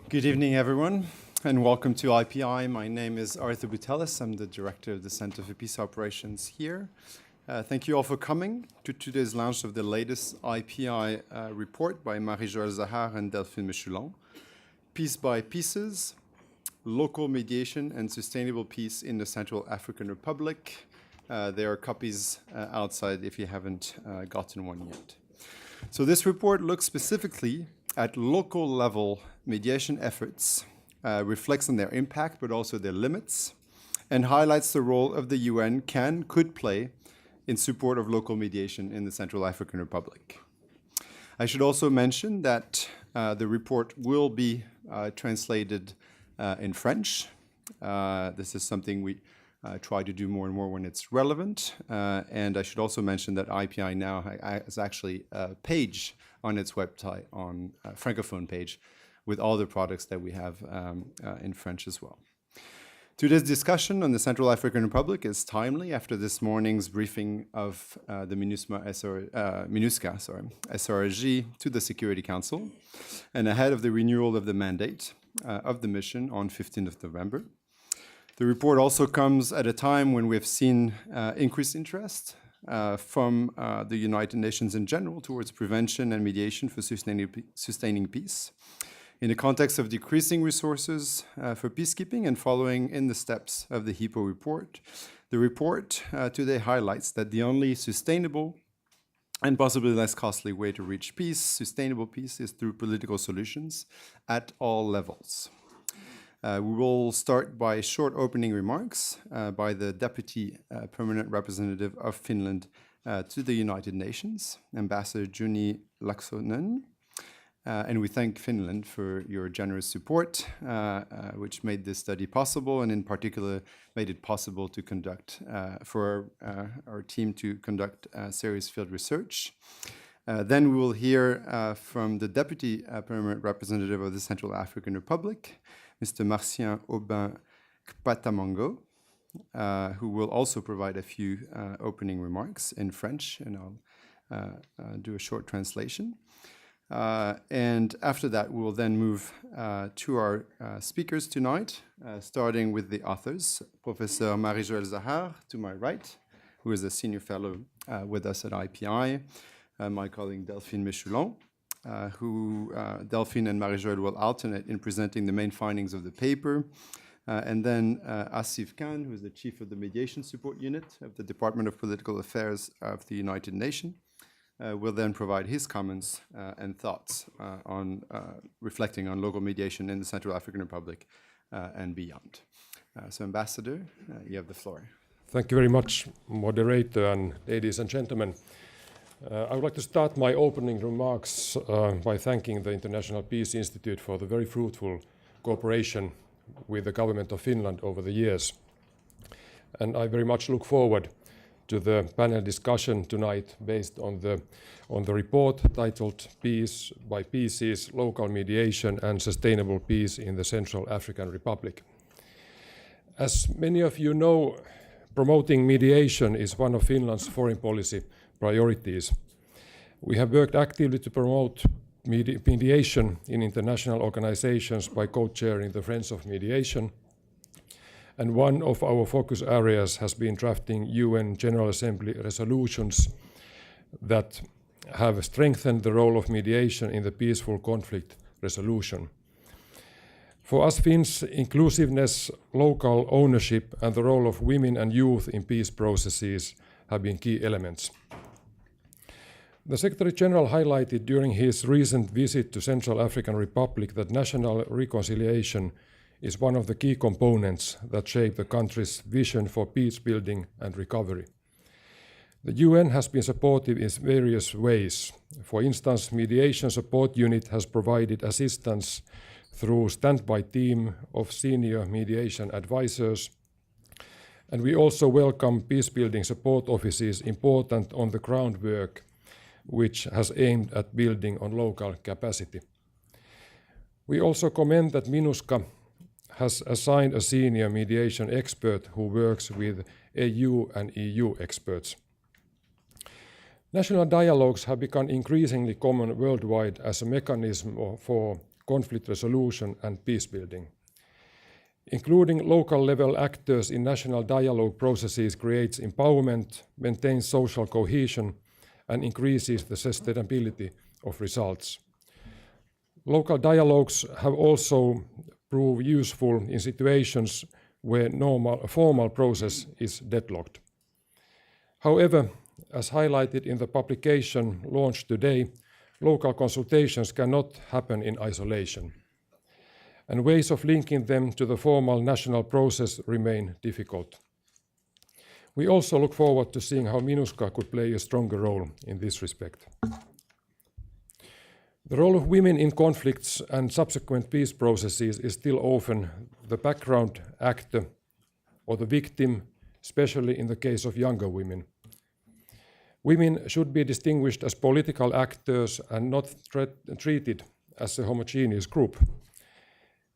Good evening, everyone, and welcome to IPI. My name is Arthur Butelis. I'm the director of the Center for Peace Operations here. Thank you all for coming to today's launch of the latest IPI report by Marie-Joëlle Zahar and Delphine Mechoulan, Peace by Pieces, Local Mediation and Sustainable Peace in the Central African Republic. There are copies outside if you haven't gotten one yet. So this report looks specifically at local level mediation efforts, reflects on their impact but also their limits, and highlights the role of the UN could play in support of local mediation in the Central African Republic. I should also mention that the report will be translated in French. This is something we try to do more and more when it's relevant. And I should also mention that IPI now has actually a page on its website, on a Francophone page, with all the products that we have in French as well. Today's discussion on the Central African Republic is timely after this morning's briefing of the MINUSCA SRG to the Security Council, and ahead of the renewal of the mandate of the mission on 15th of November. The report also comes at a time when we have seen increased interest from the United Nations in general towards prevention and mediation for sustaining peace, in the context of decreasing resources for peacekeeping and following in the steps of the HIPPO report. The report today highlights that the only sustainable and possibly less costly way to reach peace, sustainable peace, is through political solutions at all levels. We will start by short opening remarks by the Deputy Permanent Representative of Finland to the United Nations, Ambassador Juni Laaksonen. And we thank Finland for your generous support, which made this study possible, and in particular made it possible to conduct, for our team to conduct serious field research. Then we will hear from the Deputy Permanent Representative of the Central African Republic, Mr. Marcien Aubin-Kpatamongo, who will also provide a few opening remarks in French, and I'll do a short translation. And after that, we will then move to our speakers tonight, starting with the authors, Professor Marie-Joëlle Zahar, to my right, who is a senior fellow with us at IPI, my colleague Delphine Mechoulan, who Delphine and Marie-Joëlle will alternate in presenting the main findings of the paper. And then Asif Khan, who is the chief of the Mediation Support Unit of the Department of Political Affairs of the United Nations, will then provide his comments and thoughts on reflecting on local mediation in the Central African Republic and beyond. So Ambassador, you have the floor. Thank you very much, moderator, and ladies and gentlemen. I would like to start my opening remarks by thanking the International Peace Institute for the very fruitful cooperation with the government of Finland over the years. And I very much look forward to the panel discussion tonight based on the report titled Peace by Pieces, Local Mediation and Sustainable Peace in the Central African Republic. As many of you know, promoting mediation is one of Finland's foreign policy priorities. We have worked actively to promote mediation in international organizations by co-chairing the Friends of Mediation. And one of our focus areas has been drafting UN General Assembly resolutions that have strengthened the role of mediation in the peaceful conflict resolution. For us Finns, inclusiveness, local ownership, and the role of women and youth in peace processes have been key elements. The Secretary General highlighted during his recent visit to Central African Republic that national reconciliation is one of the key components that shape the country's vision for peace building and recovery. The UN has been supportive in various ways. For instance, Mediation Support Unit has provided assistance through standby team of senior mediation advisors. And we also welcome peace-building support offices important on-the-ground work, which has aimed at building on local capacity. We also commend that MINUSCA has assigned a senior mediation expert who works with AU and EU experts. National dialogues have become increasingly common worldwide as a mechanism for conflict resolution and peace building. Including local level actors in national dialogue processes creates empowerment, maintains social cohesion, and increases the sustainability of results. Local dialogues have also proved useful in situations where a formal process is deadlocked. However, as highlighted in the publication launched today, local consultations cannot happen in isolation, and ways of linking them to the formal national process remain difficult. We also look forward to seeing how MINUSCA could play a stronger role in this respect. The role of women in conflicts and subsequent peace processes is still often the background actor or the victim, especially in the case of younger women. Women should be distinguished as political actors and not treated as a homogeneous group.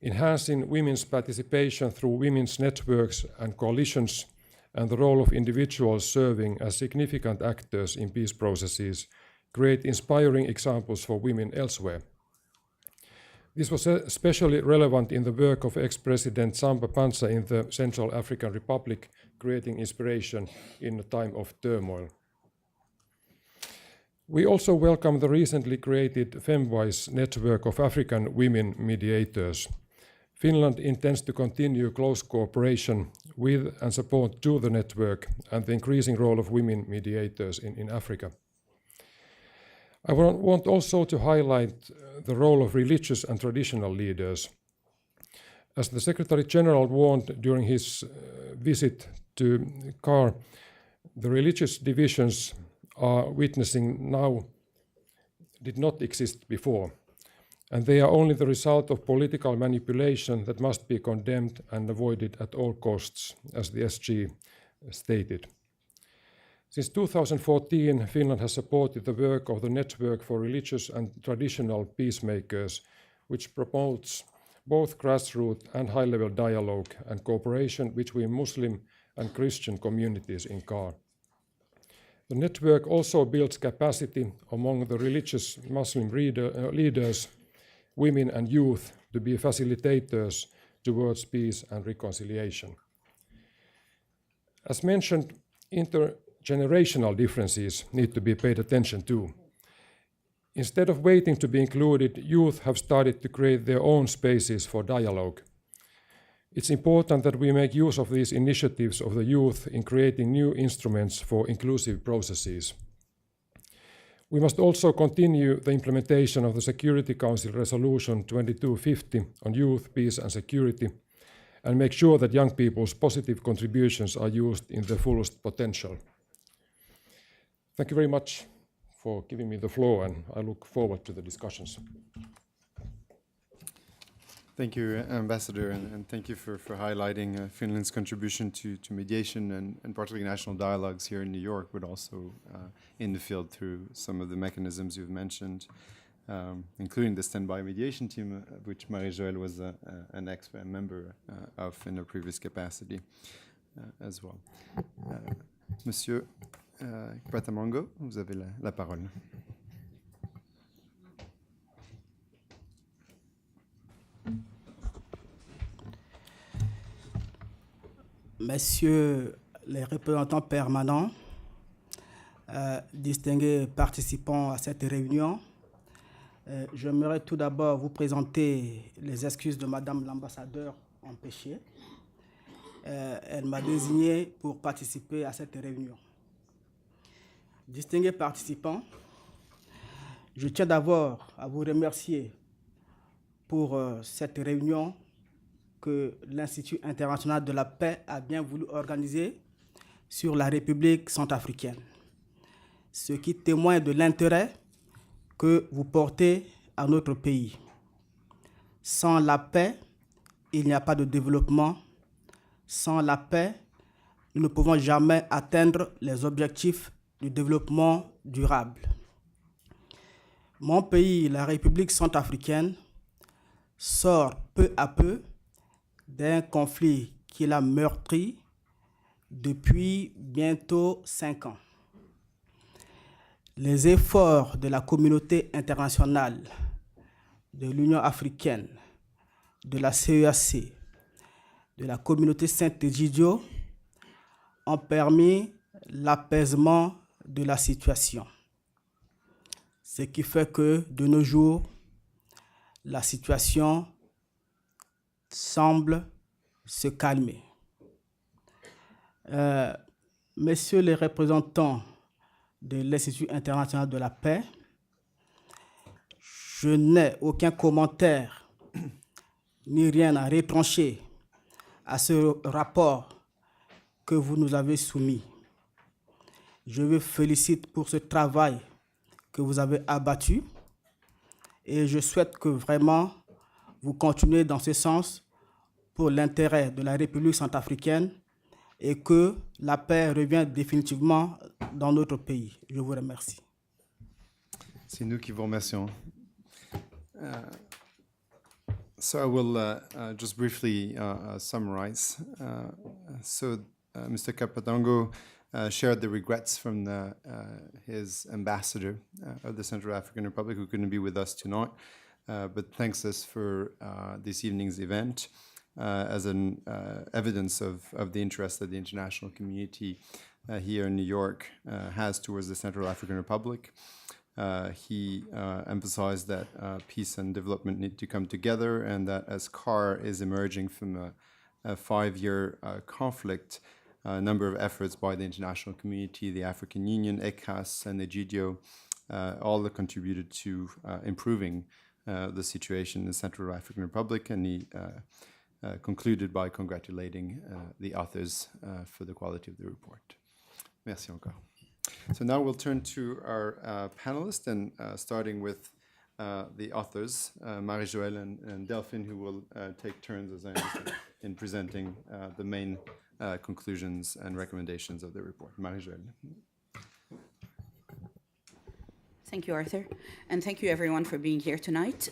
Enhancing women's participation through women's networks and coalitions and the role of individuals serving as significant actors in peace processes create inspiring examples for women elsewhere. This was especially relevant in the work of ex-President Samba Panza in the Central African Republic, creating inspiration in a time of turmoil. We also welcome the recently created FemWise network of African women mediators. Finland intends to continue close cooperation with and support to the network and the increasing role of women mediators in Africa. I want also to highlight the role of religious and traditional leaders. As the Secretary General warned during his visit to CAR, the religious divisions are witnessing now did not exist before, and they are only the result of political manipulation that must be condemned and avoided at all costs, as the SG stated. Since 2014, Finland has supported the work of the Network for Religious and Traditional Peacemakers, which promotes both grassroots and high-level dialogue and cooperation between Muslim and Christian communities in CAR. The network also builds capacity among the religious Muslim leaders, women and youth to be facilitators towards peace and reconciliation. As mentioned, intergenerational differences need to be paid attention to. Instead of waiting to be included, youth have started to create their own spaces for dialogue. It's important that we make use of these initiatives of the youth in creating new instruments for inclusive processes. We must also continue the implementation of the Security Council Resolution 2250 on youth, peace and security, and make sure that young people's positive contributions are used in their fullest potential. Thank you very much for giving me the floor, and I look forward to the discussions. Thank you, Ambassador, and thank you for highlighting Finland's contribution to mediation and particularly national dialogues here in New York, but also in the field through some of the mechanisms you've mentioned, including the standby mediation team, which Marie-Joëlle was an expert member of in a previous capacity as well. Monsieur Kwatamongo, vous avez la parole. Messieurs les représentants permanents, distingués participants à cette réunion, j'aimerais tout d'abord vous présenter les excuses de Madame l'ambassadeur empêchée. Elle m'a désigné pour participer à cette réunion. Distingués participants, je tiens d'abord à vous remercier pour cette réunion que l'Institut international de la paix a bien voulu organiser sur la République centrafricaine, ce qui témoigne de l'intérêt que vous portez à notre pays. Sans la paix, il n'y a pas de développement. Sans la paix, nous ne pouvons jamais atteindre les objectifs du développement durable. Mon pays, la République centrafricaine, sort peu à peu d'un conflit qui l'a meurtri depuis bientôt 5 ans. Les efforts de la communauté internationale de l'Union africaine, de la CEAC, de la communauté Saint-Egidio ont permis l'apaisement de la situation. Ce qui fait que, de nos jours, la situation semble se calmer. Messieurs les représentants de l'Institut international de la paix, je n'ai aucun commentaire ni rien à retrancher à ce rapport que vous nous avez soumis. Je vous félicite pour ce travail que vous avez abattu et je souhaite que vraiment vous continuez dans ce sens pour l'intérêt de la République centrafricaine et que la paix revienne définitivement dans notre pays. Je vous remercie. C'est nous qui vous remercions. So I will just briefly summarize. Mr. Kapatongo shared the regrets from his ambassador of the Central African Republic, who couldn't be with us tonight, but thanks us for this evening's event as an evidence of the interest that the international community here in New York has towards the Central African Republic. He emphasized that peace and development need to come together, and that as CAR is emerging from a 5-year conflict, a number of efforts by the international community, the African Union, ECAS, and Egidio, all have contributed to improving the situation in the Central African Republic, and he concluded by congratulating the authors for the quality of the report. Merci encore. So now we'll turn to our panelists, and starting with the authors, Marie-Joëlle and Delphine, who will take turns, as I understand, in presenting the main conclusions and recommendations of the report. Marie-Joëlle. Thank you, Arthur, and thank you everyone for being here tonight.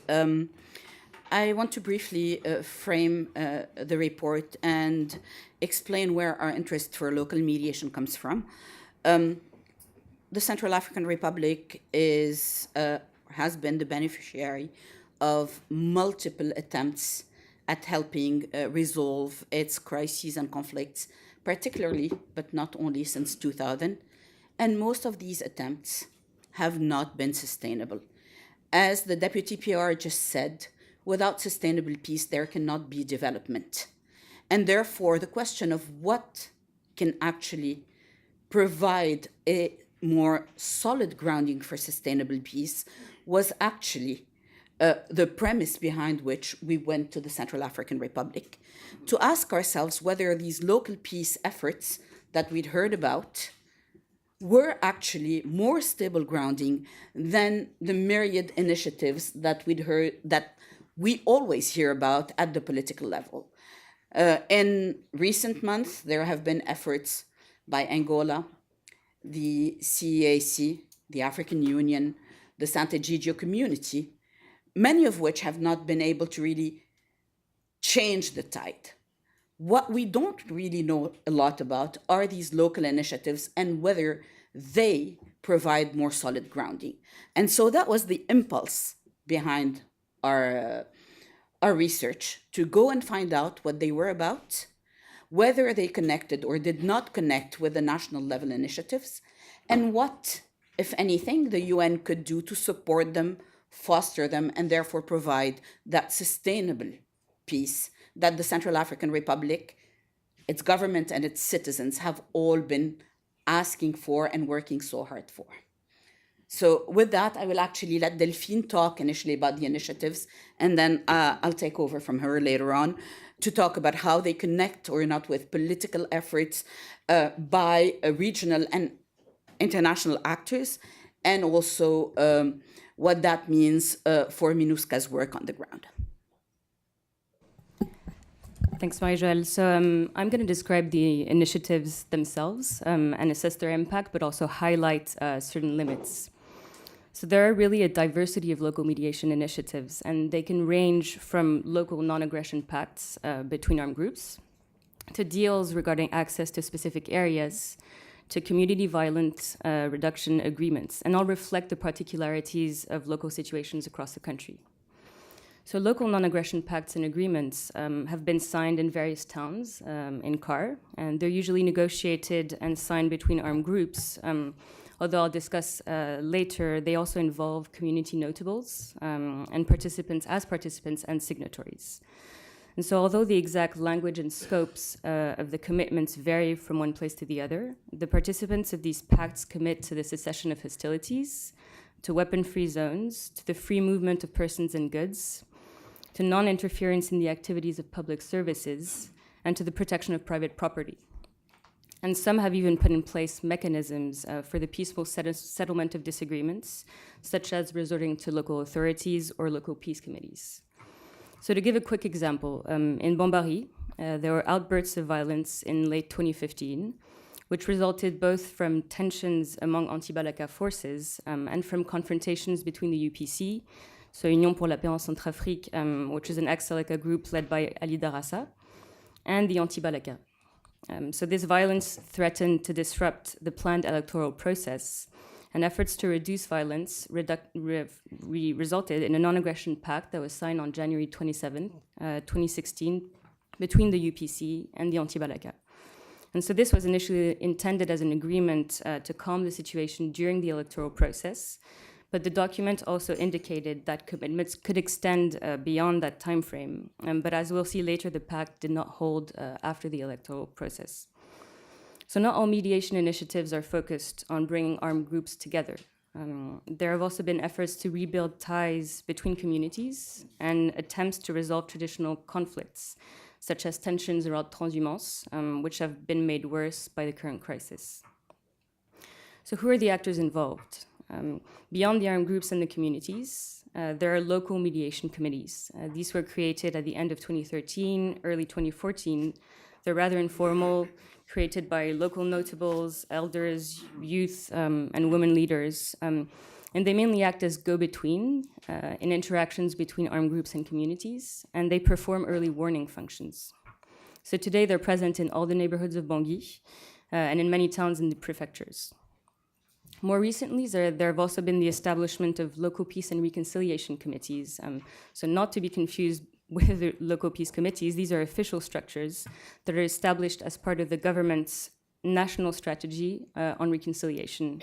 I want to briefly frame the report and explain where our interest for local mediation comes from. The Central African Republic has been the beneficiary of multiple attempts at helping resolve its crises and conflicts, particularly, but not only, since 2000. And most of these attempts have not been sustainable. As the Deputy PR just said, without sustainable peace, there cannot be development. And therefore, the question of what can actually provide a more solid grounding for sustainable peace was actually the premise behind which we went to the Central African Republic, to ask ourselves whether these local peace efforts that we'd heard about were actually more stable grounding than the myriad initiatives that we always hear about at the political level. In recent months, there have been efforts by Angola, the CEAC, the African Union, the Saint-Egidio community, many of which have not been able to really change the tide. What we don't really know a lot about are these local initiatives and whether they provide more solid grounding. And so that was the impulse behind our research, to go and find out what they were about, whether they connected or did not connect with the national level initiatives, and what, if anything, the UN could do to support them, foster them, and therefore provide that sustainable peace that the Central African Republic, its government and its citizens have all been asking for and working so hard for. So with that, I will actually let Delphine talk initially about the initiatives, and then I'll take over from her later on to talk about how they connect or not with political efforts by regional and international actors, and also what that means for MINUSCA's work on the ground. Thanks, Marie-Joëlle. So I'm going to describe the initiatives themselves and assess their impact, but also highlight certain limits. So there are really a diversity of local mediation initiatives, and they can range from local non-aggression pacts between armed groups to deals regarding access to specific areas, to community violence reduction agreements, and all reflect the particularities of local situations across the country. So local non-aggression pacts and agreements have been signed in various towns in CAR, and they're usually negotiated and signed between armed groups. Although I'll discuss later, they also involve community notables and participants and signatories. And so although the exact language and scopes of the commitments vary from one place to the other, the participants of these pacts commit to the cessation of hostilities, to weapon-free zones, to the free movement of persons and goods, to non-interference in the activities of public services, and to the protection of private property. And some have even put in place mechanisms for the peaceful settlement of disagreements, such as resorting to local authorities or local peace committees. So to give a quick example, in Bambari, there were outbursts of violence in late 2015, which resulted both from tensions among anti-Balaka forces and from confrontations between the UPC, so Union pour la Paix en Centrafrique, which is an ex-Seleka group led by Ali Darassa, and the anti-Balaka. So this violence threatened to disrupt the planned electoral process, and efforts to reduce violence resulted in a non-aggression pact that was signed on January 27, 2016, between the UPC and the anti-Balaka. And so this was initially intended as an agreement to calm the situation during the electoral process, but the document also indicated that commitments could extend beyond that time frame. But as we'll see later, the pact did not hold after the electoral process. So not all mediation initiatives are focused on bringing armed groups together. There have also been efforts to rebuild ties between communities and attempts to resolve traditional conflicts, such as tensions around transhumance, which have been made worse by the current crisis. So who are the actors involved? Beyond the armed groups and the communities, there are local mediation committees. These were created at the end of 2013, early 2014. They're rather informal, created by local notables, elders, youth, and women leaders. And they mainly act as go-between in interactions between armed groups and communities, and they perform early warning functions. So today they're present in all the neighborhoods of Bangui and in many towns in the prefectures. More recently, there have also been the establishment of local peace and reconciliation committees. So not to be confused with the local peace committees, these are official structures that are established as part of the government's national strategy on reconciliation.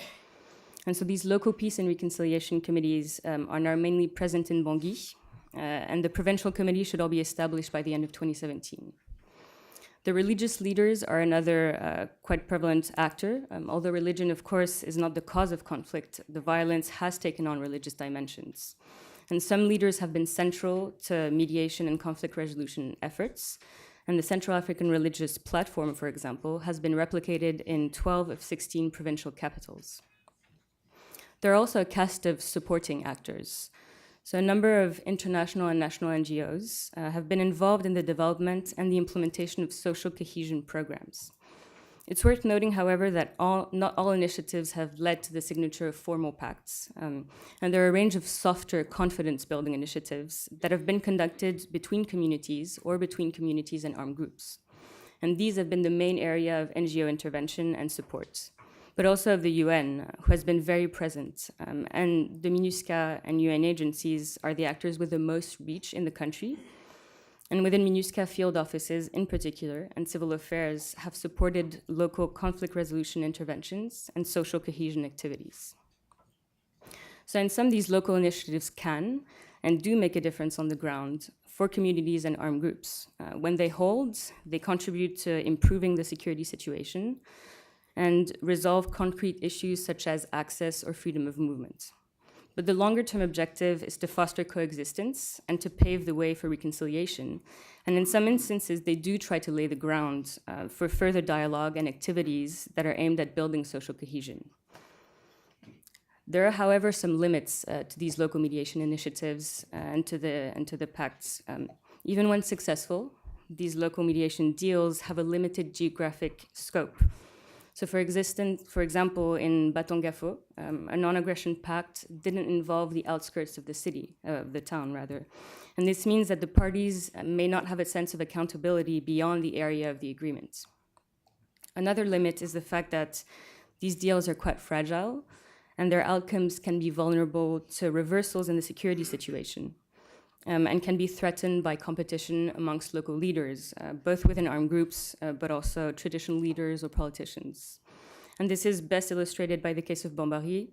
And so these local peace and reconciliation committees are now mainly present in Bangui, and the provincial committee should all be established by the end of 2017. The religious leaders are another quite prevalent actor. Although religion, of course, is not the cause of conflict, the violence has taken on religious dimensions. And some leaders have been central to mediation and conflict resolution efforts. And the Central African Religious Platform, for example, has been replicated in 12 of 16 provincial capitals. There are also a cast of supporting actors. So a number of international and national NGOs have been involved in the development and the implementation of social cohesion programs. It's worth noting, however, that not all initiatives have led to the signature of formal pacts. And there are a range of softer confidence-building initiatives that have been conducted between communities or between communities and armed groups. And these have been the main area of NGO intervention and support, but also of the UN, who has been very present. And the MINUSCA and UN agencies are the actors with the most reach in the country. And within MINUSCA, field offices in particular and civil affairs have supported local conflict resolution interventions and social cohesion activities. So in some, these local initiatives can and do make a difference on the ground for communities and armed groups. When they hold, they contribute to improving the security situation and resolve concrete issues such as access or freedom of movement. But the longer-term objective is to foster coexistence and to pave the way for reconciliation. And in some instances, they do try to lay the ground for further dialogue and activities that are aimed at building social cohesion. There are, however, some limits to these local mediation initiatives and to the pacts. Even when successful, these local mediation deals have a limited geographic scope. So for example, in Batongafo, a non-aggression pact didn't involve the outskirts of the city, the town rather. And this means that the parties may not have a sense of accountability beyond the area of the agreement. Another limit is the fact that these deals are quite fragile and their outcomes can be vulnerable to reversals in the security situation. and can be threatened by competition amongst local leaders, both within armed groups, but also traditional leaders or politicians. And this is best illustrated by the case of Bambari,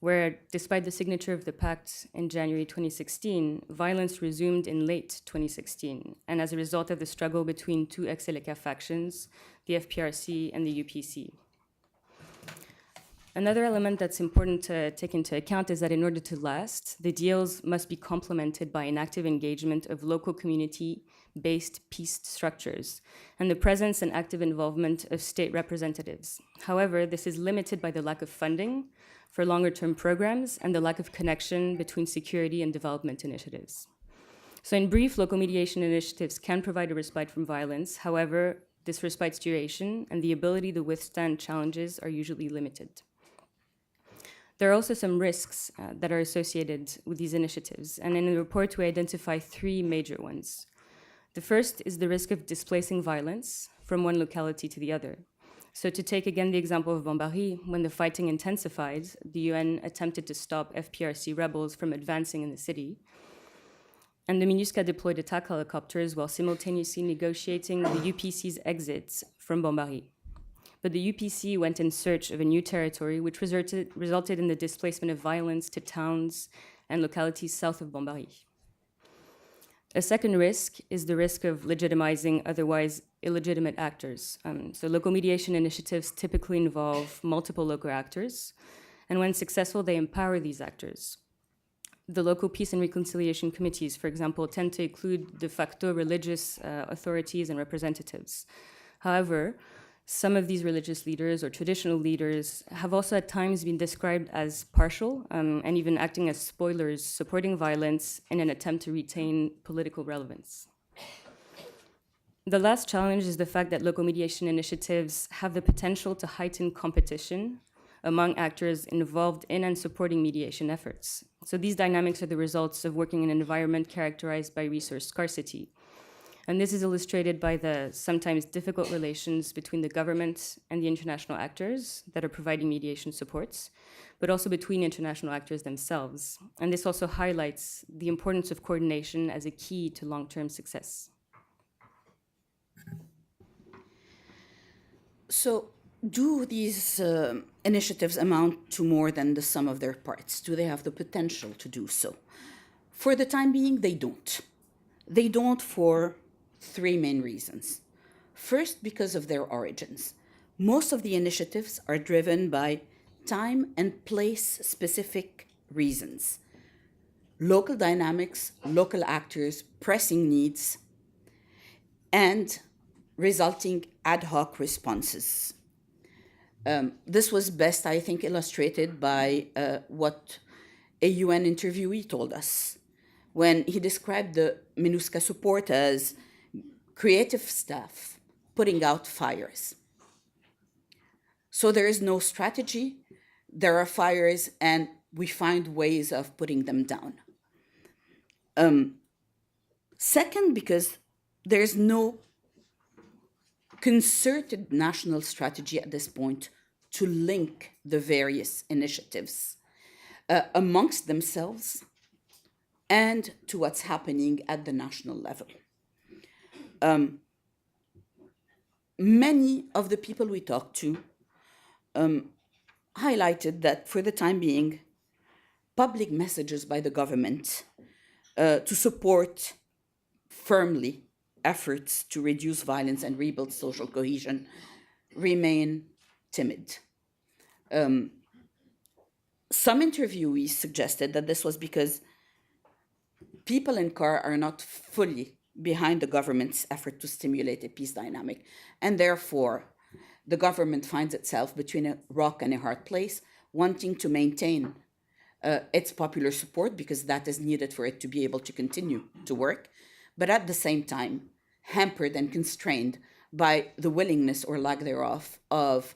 where, despite the signature of the pact in January 2016, violence resumed in late 2016, and as a result of the struggle between two ex-Seleka factions, the FPRC and the UPC. Another element that's important to take into account is that in order to last, the deals must be complemented by an active engagement of local community-based peace structures and the presence and active involvement of state representatives. However, this is limited by the lack of funding for longer-term programs and the lack of connection between security and development initiatives. So in brief, local mediation initiatives can provide a respite from violence. However, this respite's duration and the ability to withstand challenges are usually limited. There are also some risks that are associated with these initiatives, and in the report we identify three major ones. The first is the risk of displacing violence from one locality to the other. So to take again the example of Bambari, when the fighting intensified, the UN attempted to stop FPRC rebels from advancing in the city, and the MINUSCA deployed attack helicopters while simultaneously negotiating the UPC's exit from Bambari. But the UPC went in search of a new territory, which resulted in the displacement of violence to towns and localities south of Bambari. A second risk is the risk of legitimizing otherwise illegitimate actors. So local mediation initiatives typically involve multiple local actors, and when successful, they empower these actors. The local peace and reconciliation committees, for example, tend to include de facto religious authorities and representatives. However, some of these religious leaders or traditional leaders have also at times been described as partial and even acting as spoilers, supporting violence in an attempt to retain political relevance. The last challenge is the fact that local mediation initiatives have the potential to heighten competition among actors involved in and supporting mediation efforts. So these dynamics are the results of working in an environment characterized by resource scarcity. And this is illustrated by the sometimes difficult relations between the government and the international actors that are providing mediation supports, but also between international actors themselves. And this also highlights the importance of coordination as a key to long-term success. So, do these initiatives amount to more than the sum of their parts? Do they have the potential to do so? For the time being, they don't. They don't for three main reasons. First, because of their origins. Most of the initiatives are driven by time and place specific reasons. Local dynamics, local actors, pressing needs, and resulting ad hoc responses. This was best, I think, illustrated by what a UN interviewee told us when he described the MINUSCA support as creative staff putting out fires. So there is no strategy, there are fires, and we find ways of putting them down. Second, because there's no concerted national strategy at this point to link the various initiatives amongst themselves and to what's happening at the national level. Many of the people we talked to highlighted that for the time being, public messages by the government to support firmly efforts to reduce violence and rebuild social cohesion remain timid. Some interviewees suggested that this was because people in CAR are not fully behind the government's effort to stimulate a peace dynamic, and therefore the government finds itself between a rock and a hard place, wanting to maintain its popular support because that is needed for it to be able to continue to work, but at the same time hampered and constrained by the willingness or lack thereof of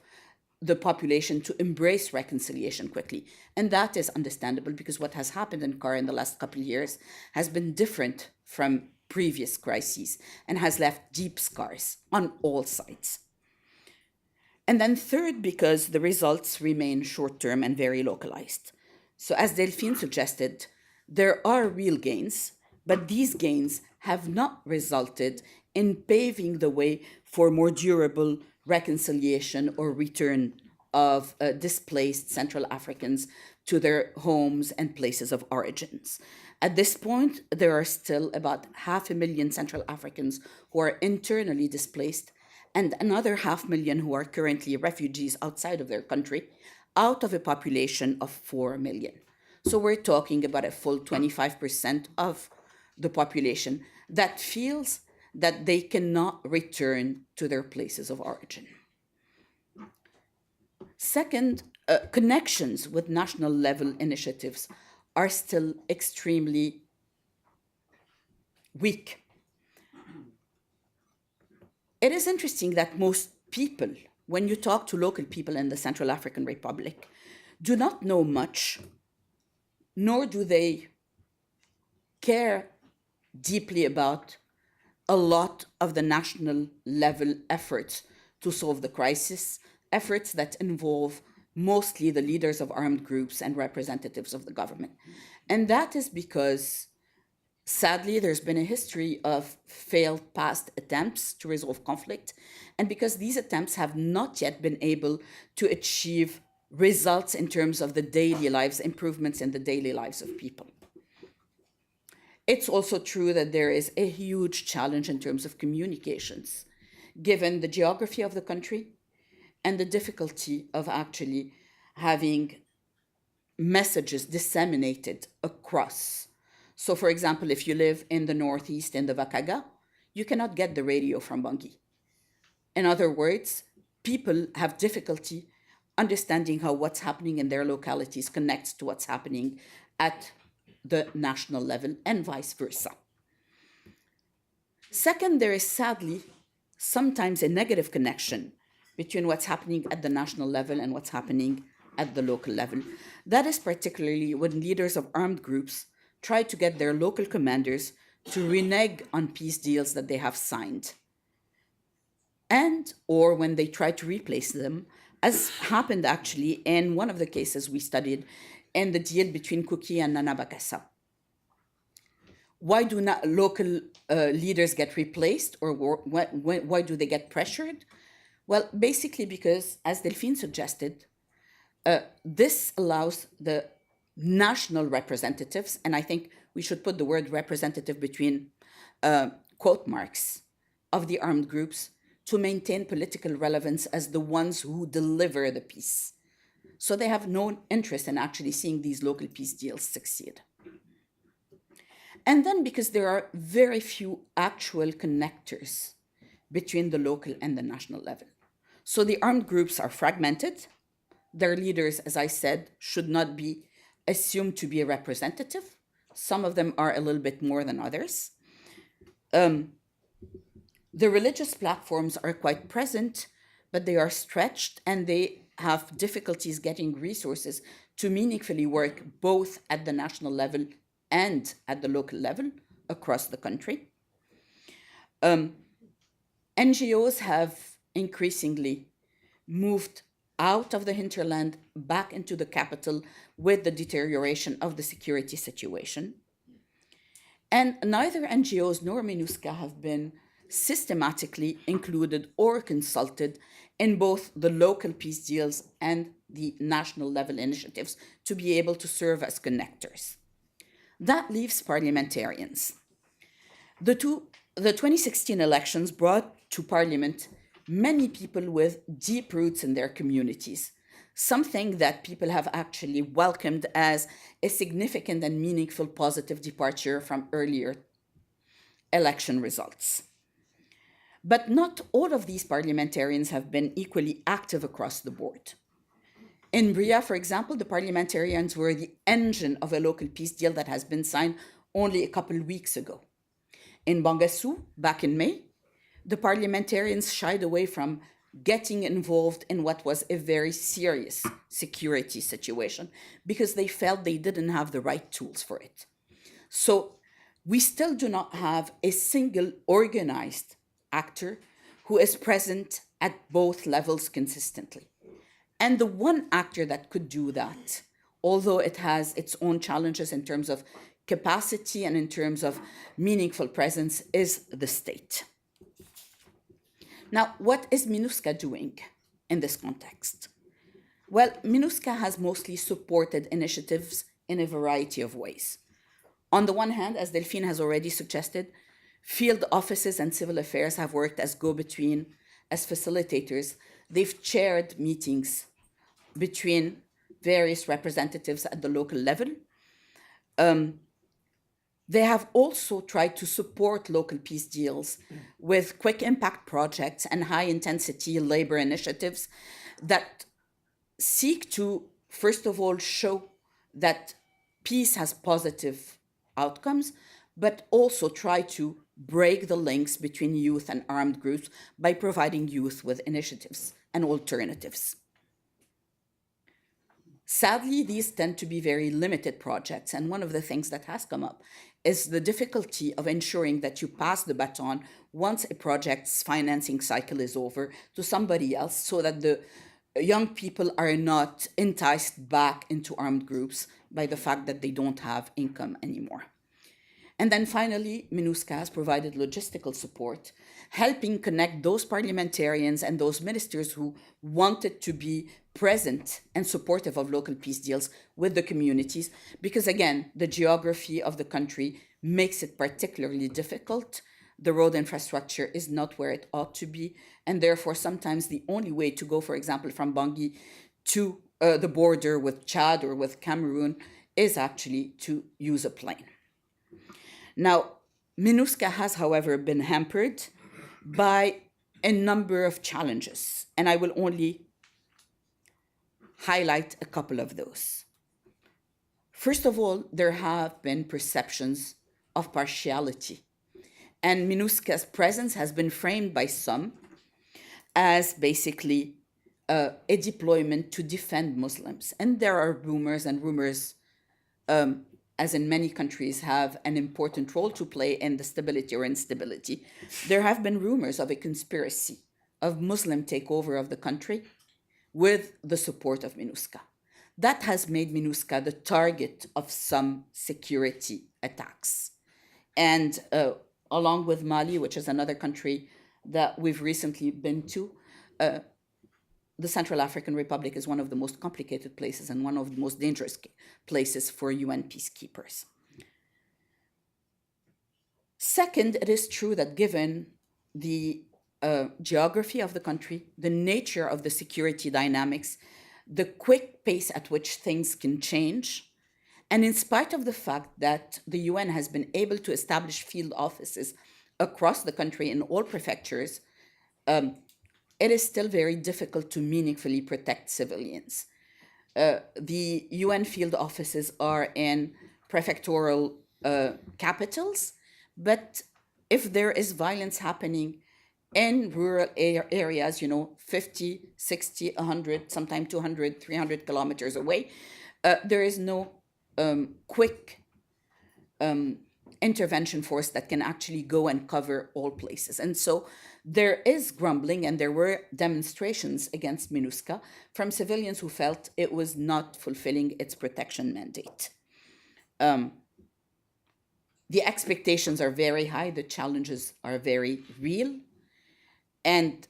the population to embrace reconciliation quickly. And that is understandable because what has happened in CAR in the last couple of years has been different from previous crises and has left deep scars on all sides. And then third, because the results remain short-term and very localized. So as Delphine suggested, there are real gains, but these gains have not resulted in paving the way for more durable reconciliation or return of displaced Central Africans to their homes and places of origins. At this point, there are still about 500,000 Central Africans who are internally displaced and another 500,000 who are currently refugees outside of their country, out of a population of 4 million. So we're talking about a full 25% of the population that feels that they cannot return to their places of origin. Second, connections with national level initiatives are still extremely weak. It is interesting that most people, when you talk to local people in the Central African Republic, do not know much, nor do they care deeply about a lot of the national level efforts to solve the crisis, efforts that involve mostly the leaders of armed groups and representatives of the government. And that is because, sadly, there's been a history of failed past attempts to resolve conflict, and because these attempts have not yet been able to achieve results in terms of the daily lives, improvements in the daily lives of people. It's also true that there is a huge challenge in terms of communications, given the geography of the country and the difficulty of actually having messages disseminated across. So, for example, if you live in the northeast in the Vakaga, you cannot get the radio from Bangui. In other words, people have difficulty understanding how what's happening in their localities connects to what's happening at the national level and vice versa. Second, there is sadly sometimes a negative connection between what's happening at the national level and what's happening at the local level. That is particularly when leaders of armed groups try to get their local commanders to renege on peace deals that they have signed, and or when they try to replace them, as happened actually in one of the cases we studied in the deal between Kuki and Nana Bakassa. Why do not local leaders get replaced, or why do they get pressured? Well, basically because, as Delphine suggested, this allows the national representatives, and I think we should put the word representative between quote marks, of the armed groups to maintain political relevance as the ones who deliver the peace. So they have no interest in actually seeing these local peace deals succeed. And then because there are very few actual connectors between the local and the national level. So the armed groups are fragmented. Their leaders, as I said, should not be assumed to be a representative. Some of them are a little bit more than others. The religious platforms are quite present, but they are stretched and they have difficulties getting resources to meaningfully work both at the national level and at the local level across the country. NGOs have increasingly moved out of the hinterland back into the capital with the deterioration of the security situation. And neither NGOs nor MINUSCA have been systematically included or consulted in both the local peace deals and the national level initiatives to be able to serve as connectors. That leaves parliamentarians. The 2016 elections brought to parliament many people with deep roots in their communities, something that people have actually welcomed as a significant and meaningful positive departure from earlier election results. But not all of these parliamentarians have been equally active across the board. In Bria, for example, the parliamentarians were the engine of a local peace deal that has been signed only a couple of weeks ago. In Bangassou, back in May, the parliamentarians shied away from getting involved in what was a very serious security situation because they felt they didn't have the right tools for it. So we still do not have a single organized actor who is present at both levels consistently. And the one actor that could do that, although it has its own challenges in terms of capacity and in terms of meaningful presence is the state. Now, what is MINUSCA doing in this context? Well, MINUSCA has mostly supported initiatives in a variety of ways. On the one hand, as Delphine has already suggested, field offices and civil affairs have worked as go-between, as facilitators. They've chaired meetings between various representatives at the local level. They have also tried to support local peace deals with quick impact projects and high intensity labor initiatives that seek to, first of all, show that peace has positive outcomes, but also try to break the links between youth and armed groups by providing youth with initiatives and alternatives. Sadly, these tend to be very limited projects, and one of the things that has come up is the difficulty of ensuring that you pass the baton once a project's financing cycle is over to somebody else, so that the young people are not enticed back into armed groups by the fact that they don't have income anymore. And then finally, MINUSCA has provided logistical support, helping connect those parliamentarians and those ministers who wanted to be present and supportive of local peace deals with the communities, because again, the geography of the country makes it particularly difficult. The road infrastructure is not where it ought to be, and therefore sometimes the only way to go, for example, from Bangui to the border with Chad or with Cameroon is actually to use a plane. Now, MINUSCA has, however, been hampered by a number of challenges, and I will only highlight a couple of those. First of all, there have been perceptions of partiality, and MINUSCA's presence has been framed by some as basically a deployment to defend Muslims. And there are rumors, and rumors, as in many countries, have an important role to play in the stability or instability. There have been rumors of a conspiracy of Muslim takeover of the country with the support of MINUSCA. That has made MINUSCA the target of some security attacks. And along with Mali, which is another country that we've recently been to, the Central African Republic is one of the most complicated places and one of the most dangerous places for UN peacekeepers. Second, it is true that given the geography of the country, the nature of the security dynamics, the quick pace at which things can change, and in spite of the fact that the UN has been able to establish field offices across the country in all prefectures, it is still very difficult to meaningfully protect civilians. The UN field offices are in prefectural capitals, but if there is violence happening in rural areas, 50, 60, 100, sometimes 200, 300 kilometers away, there is no quick intervention force that can actually go and cover all places. And so there is grumbling, and there were demonstrations against MINUSCA from civilians who felt it was not fulfilling its protection mandate. The expectations are very high, the challenges are very real, and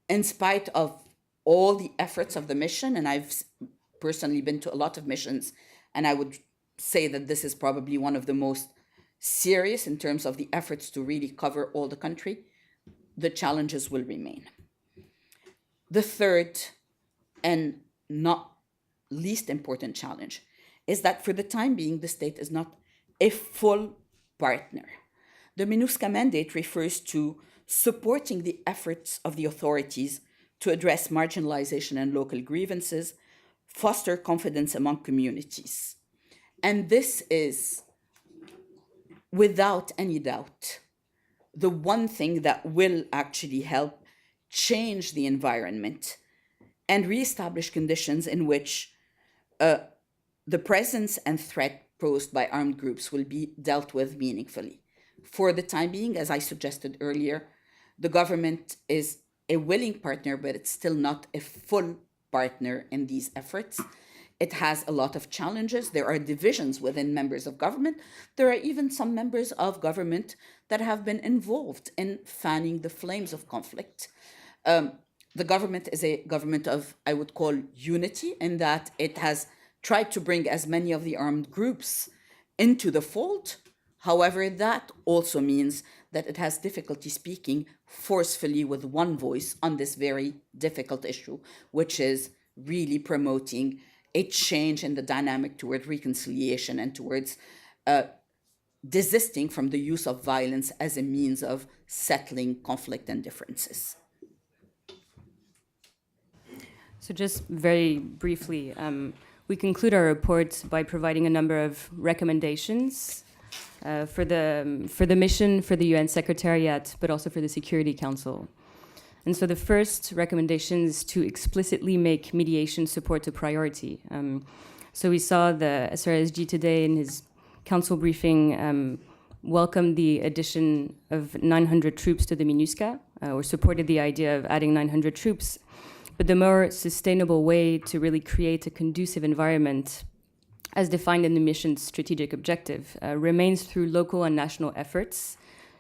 in spite of all the efforts of the mission, and I've personally been to a lot of missions, and I would say that this is probably one of the most serious in terms of the efforts to really cover all the country, the challenges will remain. The third and not least important challenge is that for the time being, the state is not a full partner. The MINUSCA mandate refers to supporting the efforts of the authorities to address marginalization and local grievances, foster confidence among communities. And this is, without any doubt, the one thing that will actually help change the environment and reestablish conditions in which the presence and threat posed by armed groups will be dealt with meaningfully. For the time being, as I suggested earlier, the government is a willing partner, but it's still not a full partner in these efforts. It has a lot of challenges. There are divisions within members of government. There are even some members of government that have been involved in fanning the flames of conflict. The government is a government of, I would call, unity, in that it has tried to bring as many of the armed groups into the fold. However, that also means that it has difficulty speaking forcefully with one voice on this very difficult issue, which is really promoting a change in the dynamic toward reconciliation and towards desisting from the use of violence as a means of settling conflict and differences. So just very briefly, we conclude our report by providing a number of recommendations for the mission, for the UN Secretariat, but also for the Security Council. And so the first recommendation is to explicitly make mediation support a priority. So we saw the SRSG today in his council briefing welcomed the addition of 900 troops to the MINUSCA, or supported the idea of adding 900 troops. But the more sustainable way to really create a conducive environment, as defined in the mission's strategic objective, remains through local and national efforts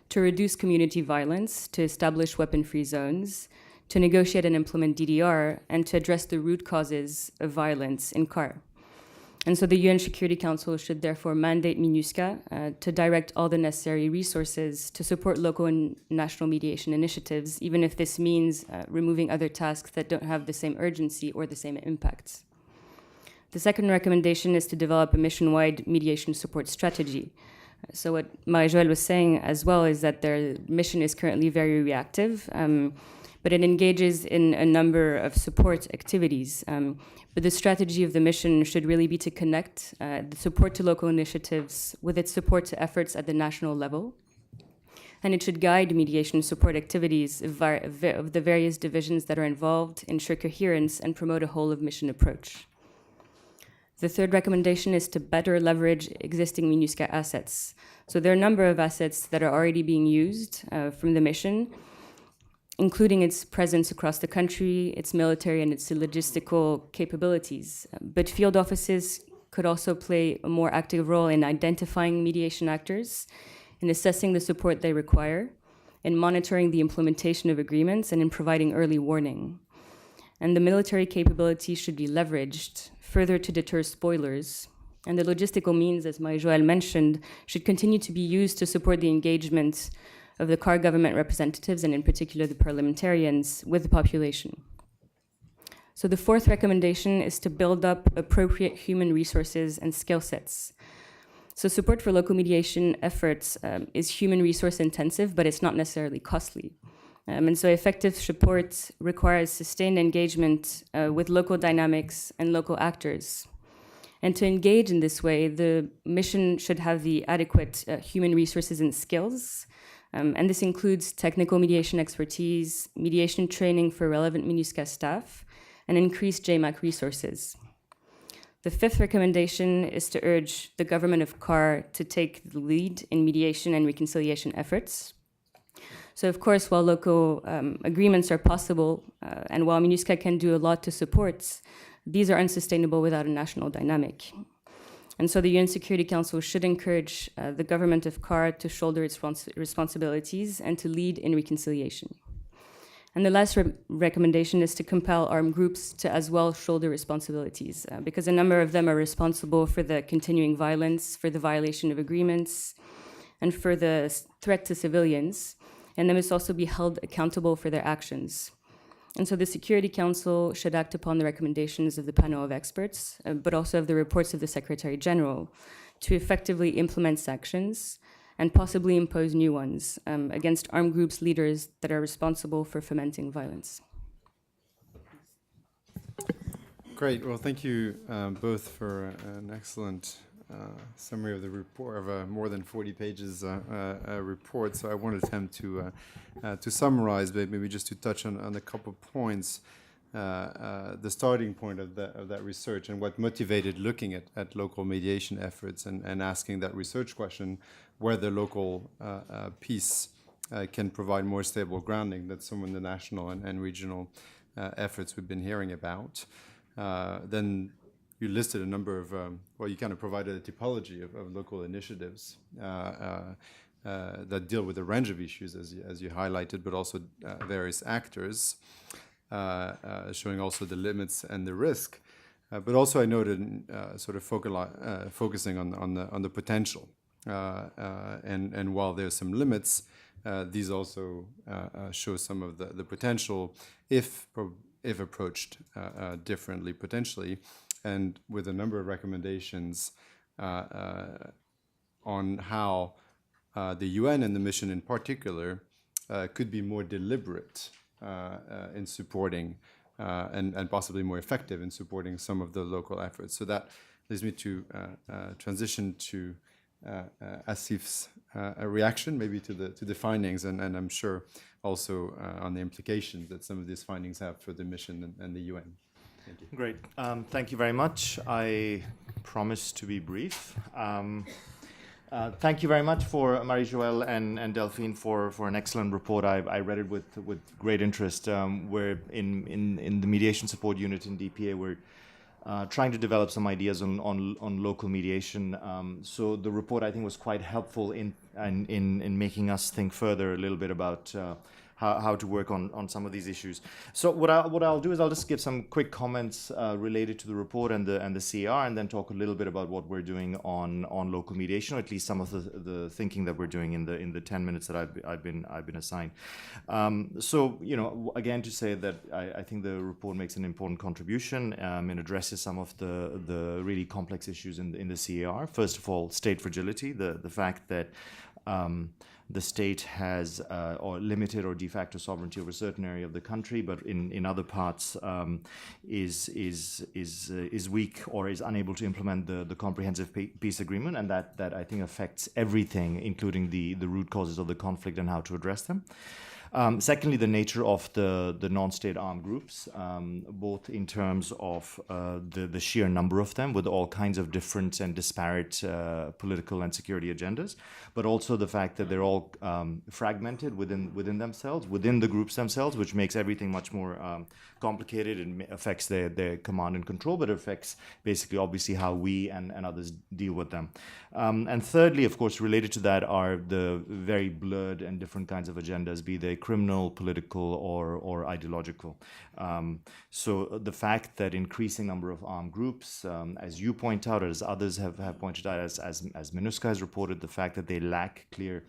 to reduce community violence, to establish weapon-free zones, to negotiate and implement DDR, and to address the root causes of violence in CAR. And so the UN Security Council should therefore mandate MINUSCA to direct all the necessary resources to support local and national mediation initiatives, even if this means removing other tasks that don't have the same urgency or the same impacts. The second recommendation is to develop a mission-wide mediation support strategy. So what Marie-Joëlle was saying as well is that their mission is currently very reactive, but it engages in a number of support activities. But the strategy of the mission should really be to connect the support to local initiatives with its support to efforts at the national level. And it should guide mediation support activities of the various divisions that are involved, ensure coherence, and promote a whole-of-mission approach. The third recommendation is to better leverage existing MINUSCA assets. So there are a number of assets that are already being used from the mission, including its presence across the country, its military and its logistical capabilities. But field offices could also play a more active role in identifying mediation actors, in assessing the support they require, in monitoring the implementation of agreements, and in providing early warning. And the military capabilities should be leveraged further to deter spoilers. And the logistical means, as Marie-Joëlle mentioned, should continue to be used to support the engagement of the CAR government representatives, and in particular the parliamentarians, with the population. So the fourth recommendation is to build up appropriate human resources and skill sets. So support for local mediation efforts is human resource intensive, but it's not necessarily costly. And so effective support requires sustained engagement with local dynamics and local actors. And to engage in this way, the mission should have the adequate human resources and skills. And this includes technical mediation expertise, mediation training for relevant MINUSCA staff, and increased JMAC resources. The fifth recommendation is to urge the government of CAR to take the lead in mediation and reconciliation efforts. So of course, while local agreements are possible, and while MINUSCA can do a lot to support, these are unsustainable without a national dynamic. And so the UN Security Council should encourage the government of CAR to shoulder its responsibilities and to lead in reconciliation. And the last recommendation is to compel armed groups to as well shoulder responsibilities, because a number of them are responsible for the continuing violence, for the violation of agreements, and for the threat to civilians, and they must also be held accountable for their actions. And so the Security Council should act upon the recommendations of the panel of experts, but also of the reports of the Secretary General, to effectively implement sanctions and possibly impose new ones against armed groups leaders that are responsible for fomenting violence. Great. Well, thank you both for an excellent summary of the report, of a more than 40 pages report. So I want to attempt to summarize, but maybe just to touch on a couple of points. The starting point of that research and what motivated looking at local mediation efforts and asking that research question, whether local peace can provide more stable grounding than some of the national and regional efforts we've been hearing about. Then you listed a number of, well, you kind of provided a typology of local initiatives that deal with a range of issues, as you highlighted, but also various actors, showing also the limits and the risk. But also I noted sort of focusing on the potential. And while there's some limits, these also show some of the potential if approached differently, potentially, and with a number of recommendations on how the UN and the mission in particular could be more deliberate in supporting and possibly more effective in supporting some of the local efforts. So that leads me to transition to Asif's reaction, maybe to the findings, and I'm sure also on the implications that some of these findings have for the mission and the UN. Thank you. Great. Thank you very much. I promise to be brief. Thank you very much for Marie-Joëlle and Delphine for an excellent report. I read it with great interest. We're in the mediation support unit in DPA. We're trying to develop some ideas on local mediation. So the report, I think, was quite helpful in making us think further a little bit about how to work on some of these issues. So what I'll do is I'll just give some quick comments related to the report and the CR, and then talk a little bit about what we're doing on local mediation, or at least some of the thinking that we're doing in the 10 minutes that I've been assigned. So again, to say that I think the report makes an important contribution and addresses some of the really complex issues in the CAR. First of all, state fragility, the fact that the state has or limited or de facto sovereignty over a certain area of the country, but in other parts is weak or is unable to implement the comprehensive peace agreement, and that I think affects everything, including the root causes of the conflict and how to address them. Secondly, the nature of the non-state armed groups, both in terms of the sheer number of them with all kinds of different and disparate political and security agendas, but also the fact that they're all fragmented within themselves, within the groups themselves, which makes everything much more complicated and affects their command and control, but it affects basically obviously how we and others deal with them. And thirdly, of course, related to that are the very blurred and different kinds of agendas, be they criminal, political, or ideological. So the fact that increasing number of armed groups, as you point out, as others have pointed out, as MINUSCA has reported, the fact that they lack clear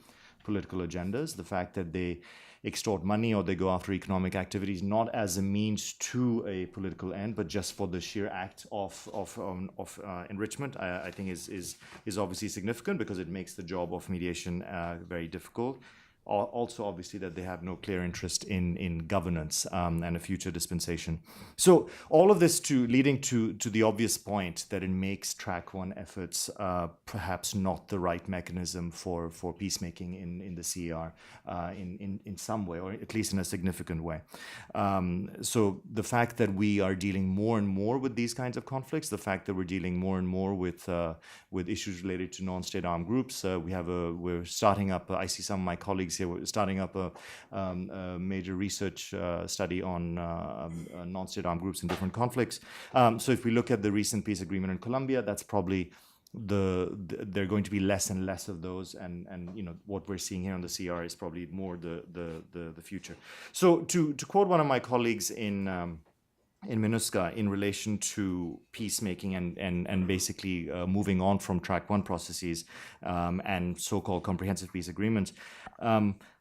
political agendas, the fact that they extort money or they go after economic activities, not as a means to a political end, but just for the sheer act of enrichment, I think is obviously significant, because it makes the job of mediation very difficult. Also, obviously, that they have no clear interest in governance and a future dispensation. So all of this leading to the obvious point that it makes Track 1 efforts perhaps not the right mechanism for peacemaking in the CER in some way, or at least in a significant way. So the fact that we are dealing more and more with these kinds of conflicts, the fact that we're dealing more and more with issues related to non-state armed groups, we're starting up, I see some of my colleagues here, we're starting up a major research study on non-state armed groups in different conflicts. So if we look at the recent peace agreement in Colombia, that's probably there are going to be less and less of those, and what we're seeing here on the CR is probably more the future. So to quote one of my colleagues in MINUSCA in relation to peacemaking and basically moving on from Track 1 processes and so-called comprehensive peace agreements,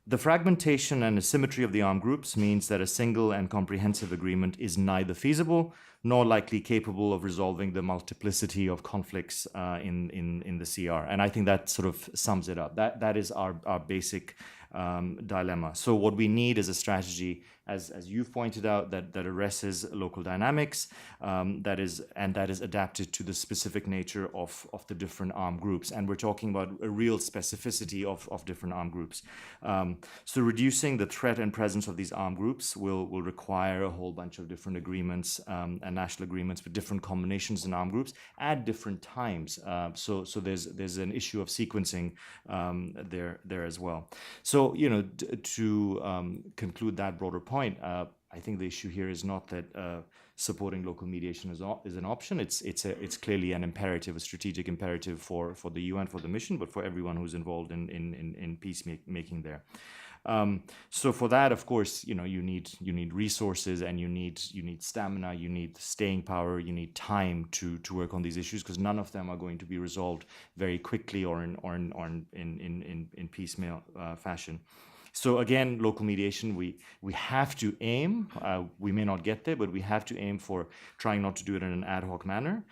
the fragmentation and asymmetry of the armed groups means that a single and comprehensive agreement is neither feasible nor likely capable of resolving the multiplicity of conflicts in the CR. And I think that sort of sums it up. That is our basic dilemma. So what we need is a strategy, as you've pointed out, that addresses local dynamics, that is adapted to the specific nature of the different armed groups. And we're talking about a real specificity of different armed groups. So reducing the threat and presence of these armed groups will require a whole bunch of different agreements and national agreements with different combinations in armed groups at different times. So there's an issue of sequencing there as well. So to conclude that broader point, I I think the issue here is not that supporting local mediation is an option. It's clearly an imperative, a strategic imperative for the UN, for the mission, but for everyone who's involved in peacemaking there. So for that, of course, you need resources, and you need stamina, you need staying power, you need time to work on these issues, because none of them are going to be resolved very quickly or in piecemeal fashion. So again, local mediation, we have to aim, we may not get there, but we have to aim for trying not to do it in an ad hoc manner.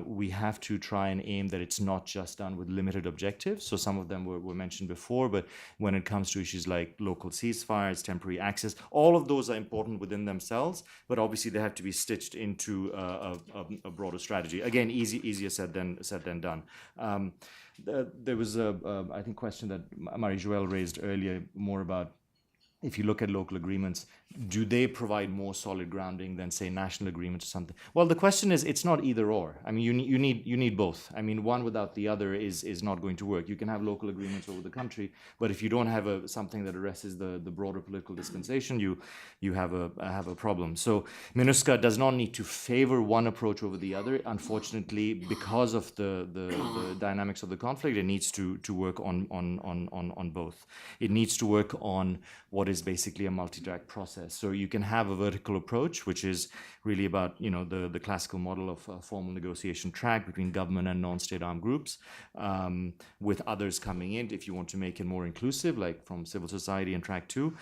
We have to try and aim that it's not just done with limited objectives. So some of them were mentioned before, but when it comes to issues like local ceasefires, temporary access, all of those are important within themselves, but obviously they have to be stitched into a broader strategy. Again, easier said than done. There was I think, question that Marie-Joëlle raised earlier, more about, if you look at local agreements, do they provide more solid grounding than, say, national agreements or something? Well, the question is, it's not either or. I mean, you need both. I mean, one without the other is not going to work. You can have local agreements over the country, but if you don't have something that addresses the broader political dispensation, you have a problem. So MINUSCA does not need to favor one approach over the other. Unfortunately, because of the dynamics of the conflict, it needs to work on both. It needs to work on what is basically a multi-track process. So you can have a vertical approach, which is really about, the classical model of a formal negotiation track between government and non-state armed groups, with others coming in if you want to make it more inclusive, like from civil society and track 2.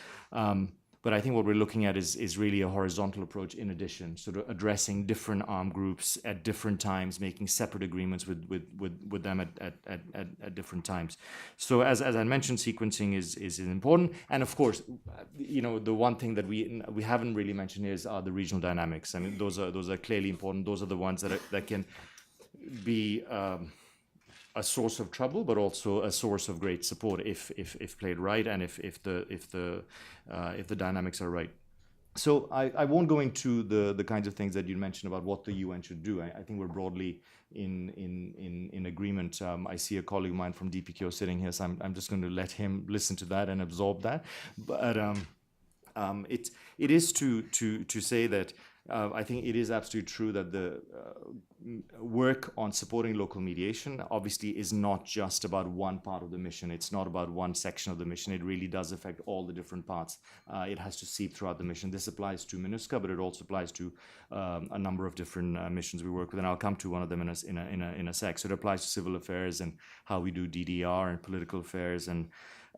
But I think what we're looking at is really a horizontal approach in addition, sort of addressing different armed groups at different times, making separate agreements with them at different times. So as I mentioned, sequencing is important. And of course, the one thing that we haven't really mentioned are the regional dynamics. I mean, those are clearly important. Those are the ones that can be a source of trouble, but also a source of great support if played right, and if the dynamics are right. So I won't go into the kinds of things that you mentioned about what the UN should do. I think we're broadly in agreement. I see a colleague of mine from DPKO sitting here, so I'm just going to let him listen to that and absorb that. But it is to say that I think it is absolutely true that the work on supporting local mediation obviously is not just about one part of the mission. It's not about one section of the mission. It really does affect all the different parts. It has to seep throughout the mission. This applies to MINUSCA, but it also applies to a number of different missions we work with, and I'll come to one of them in a sec. So it applies to civil affairs and how we do DDR, and political affairs, and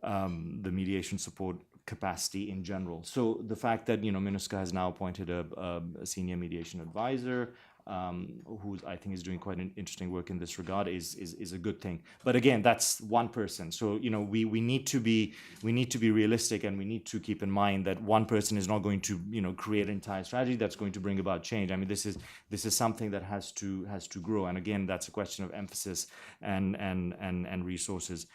the mediation support capacity in general. So the fact that MINUSCA has now appointed a senior mediation advisor, who I think is doing quite an interesting work in this regard, is a good thing. But again, that's one person. So we need to be realistic, and we need to keep in mind that one person is not going to create an entire strategy that's going to bring about change. I mean, this is something that has to grow, and again, that's a question of emphasis and resources.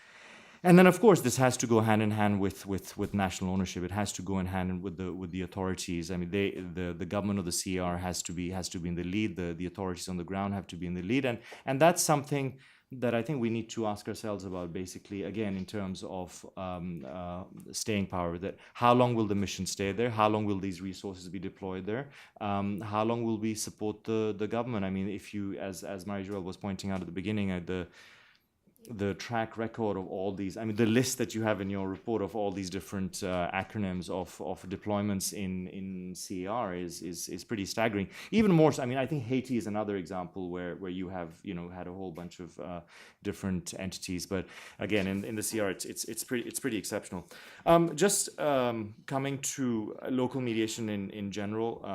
And then, of course, this has to go hand in hand with national ownership. It has to go in hand with the authorities. I mean, the government of the CR has to be in the lead. The authorities on the ground have to be in the lead, and that's something that I think we need to ask ourselves about. Basically, again, in terms of staying power. That how long will the mission stay there? How long will these resources be deployed there? How long will we support the government? I mean, if you, as Marie-Joëlle was pointing out at the beginning, the track record of all these, I mean, the list that you have in your report of all these different acronyms of deployments in CER is pretty staggering. Even more so, I mean, I think Haiti is another example where you have had a whole bunch of different entities, but again, in the CER, it's pretty exceptional. Just coming to local mediation in general,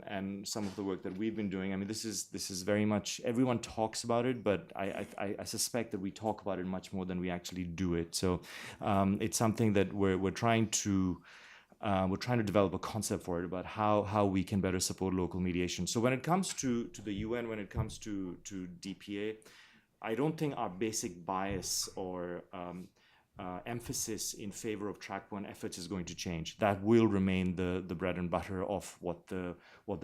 and some of the work that we've been doing. I mean, this is very much, everyone talks about it, but I suspect that we talk about it much more than we actually do it. So it's something that we're trying to develop a concept for it about how we can better support local mediation. So when it comes to the UN, when it comes to DPA, I don't think our basic bias or emphasis in favor of track one efforts is going to change. That will remain the bread and butter of what the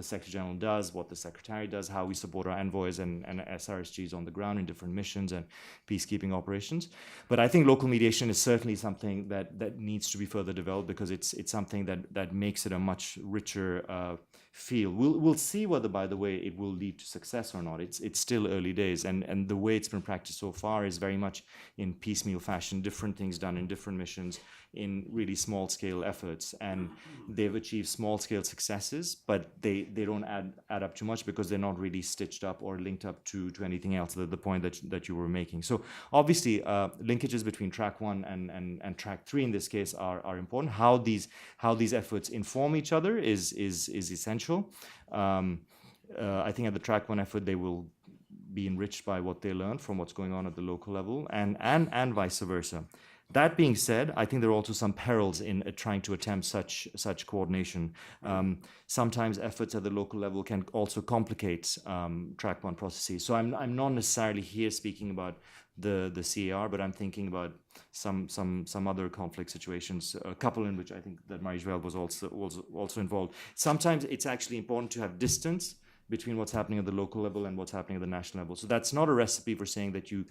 Secretary General does, what the Secretary does, how we support our envoys and SRSGs on the ground in different missions and peacekeeping operations. But I think local mediation is certainly something that needs to be further developed, because it's something that makes it a much richer field. We'll see whether, by the way, it will lead to success or not. It's still early days, and the way it's been practiced so far is very much in piecemeal fashion, different things done in different missions in really small scale efforts, and they've achieved small scale successes, but they don't add up too much because they're not really stitched up or linked up to anything else, the point that you were making. So obviously linkages between track 1 and track 3 in this case are important. How these efforts inform each other is essential. I think at the track 1 effort they will be enriched by what they learn from what's going on at the local level, and vice versa. That being said, I think there are also some perils in trying to attempt such coordination. Sometimes efforts at the local level can also complicate track 1 processes. So I'm not necessarily here speaking about the CAR, but I'm thinking about some other conflict situations, a couple in which I think that Marie-Joëlle was also involved. Sometimes it's actually important to have distance between what's happening at the local level and what's happening at the national level. So that's not a recipe for saying that you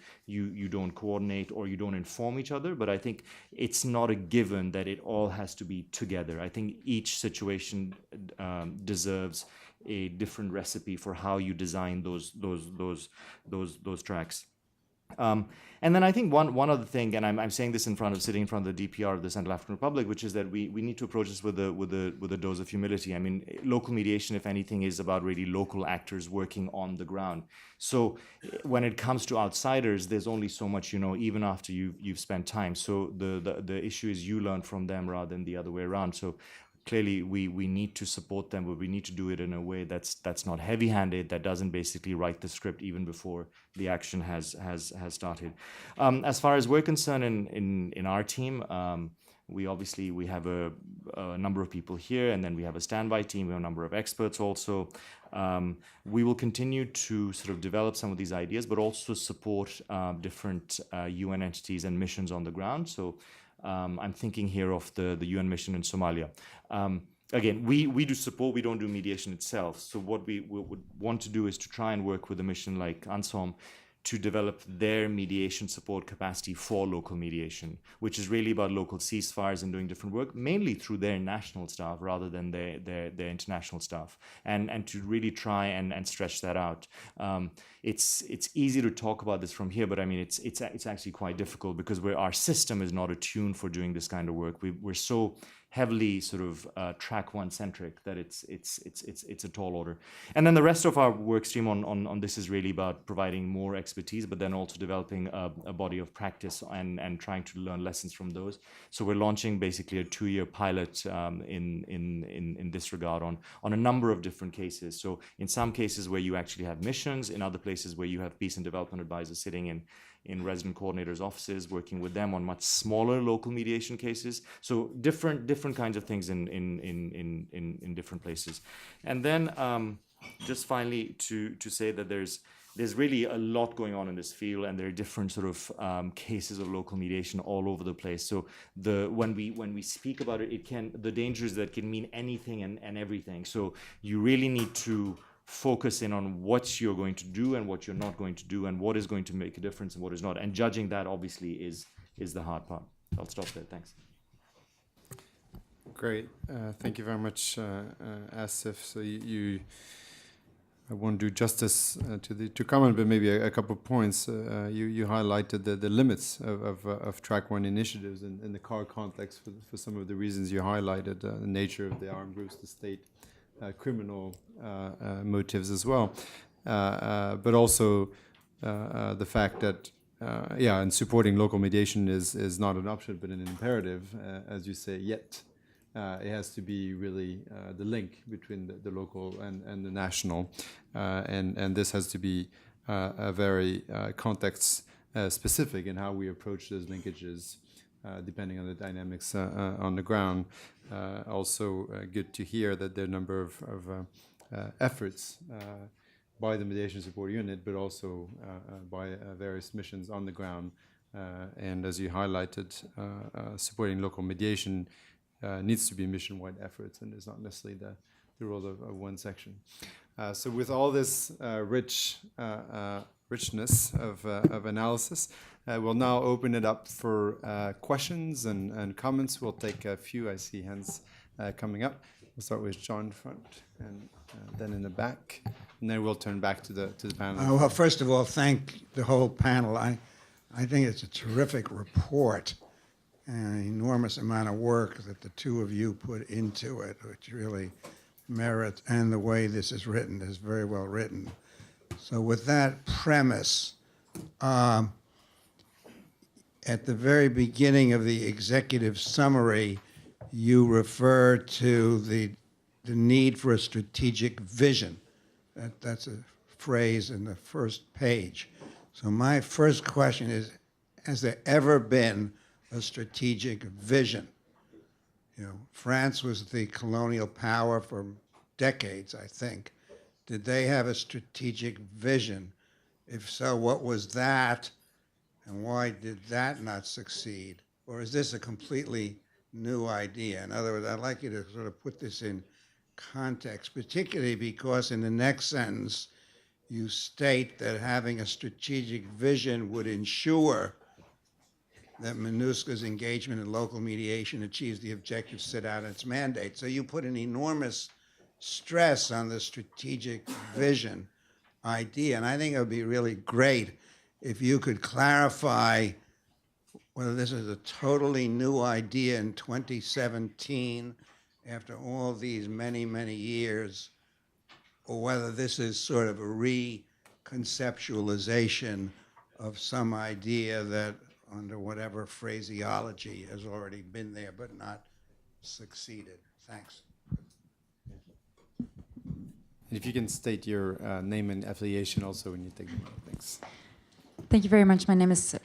don't coordinate or you don't inform each other, but I think it's not a given that it all has to be together. I think each situation deserves a different recipe for how you design those tracks. And then I think one other thing, and I'm saying this sitting in front of the DPR of the Central African Republic, which is that we need to approach this with a dose of humility. I mean, local mediation, if anything, is about really local actors working on the ground. So when it comes to outsiders, there's only so much you know, even after you've spent time. So the issue is you learn from them rather than the other way around. So clearly, we need to support them, but we need to do it in a way that's not heavy-handed, that doesn't basically write the script even before the action has started. As far as we're concerned in our team, we have a number of people here, and then we have a standby team. We have a number of experts also. We will continue to sort of develop some of these ideas, but also support different UN entities and missions on the ground. So I'm thinking here of the UN mission in Somalia. Again, we do support, we don't do mediation itself. So what we would want to do is to try and work with a mission like ANSOM to develop their mediation support capacity for local mediation, which is really about local ceasefires and doing different work, mainly through their national staff rather than their international staff, and to really try and stretch that out. It's easy to talk about this from here, but I mean it's actually quite difficult because our system is not attuned for doing this kind of work. We're so heavily sort of track 1 centric that it's a tall order. And then the rest of our work stream on this is really about providing more expertise, but then also developing a body of practice and trying to learn lessons from those. So we're launching basically a 2-year pilot in this regard on a number of different cases. So in some cases where you actually have missions, in other places where you have peace and development advisors sitting in resident coordinators' offices, working with them on much smaller local mediation cases. So different kinds of things in different places. And then just finally to say that there's really a lot going on in this field, and there are different sort of cases of local mediation all over the place. So when we speak about it, the danger is that it can mean anything and everything. So you really need to focus in on what you're going to do and what you're not going to do, and what is going to make a difference and what is not. And judging that obviously is the hard part. I'll stop there. Thanks. Great. Thank you very much, Asif. So I won't do justice to comment, but maybe a couple of points. You highlighted the limits of Track 1 initiatives in the CAR context for some of the reasons you highlighted, the nature of the armed groups, the state, criminal motives as well, but also the fact that and supporting local mediation is not an option but an imperative, as you say. Yet it has to be really the link between the local and the national, and this has to be a very context specific in how we approach those linkages, depending on the dynamics on the ground. Also good to hear that there are a number of efforts by the Mediation Support Unit, but also by various missions on the ground And as you highlighted, supporting local mediation needs to be mission-wide efforts and is not necessarily the role of one section. So with all this richness of analysis, we'll now open it up for questions and comments. We'll take a few. I see hands coming up. We'll start with John in front, and then in the back, and then we'll turn back to the panel. Well, first of all, thank the whole panel. I think it's a terrific report and an enormous amount of work that the two of you put into it, which really merits, and the way this is written is very well written. So with that premise, at the very beginning of the executive summary, you refer to the need for a strategic vision. That's a phrase in the first page. So my first question is, has there ever been a strategic vision? You know, France was the colonial power for decades, I think. Did they have a strategic vision? If so, what was that, and why did that not succeed? Or is this a completely new idea? In other words, I'd like you to sort of put this in context, particularly because in the next sentence, you state that having a strategic vision would ensure that MINUSCA's engagement in local mediation achieves the objectives set out in its mandate. So you put an enormous stress on the strategic vision idea, and I think it would be really great if you could clarify whether this is a totally new idea in 2017 after all these many, many years, or whether this is sort of a reconceptualization of some idea that under whatever phraseology has already been there but not succeeded. Thanks. And if you can state your name and affiliation also when you take the mic. Thanks. Thank you very much. My name is,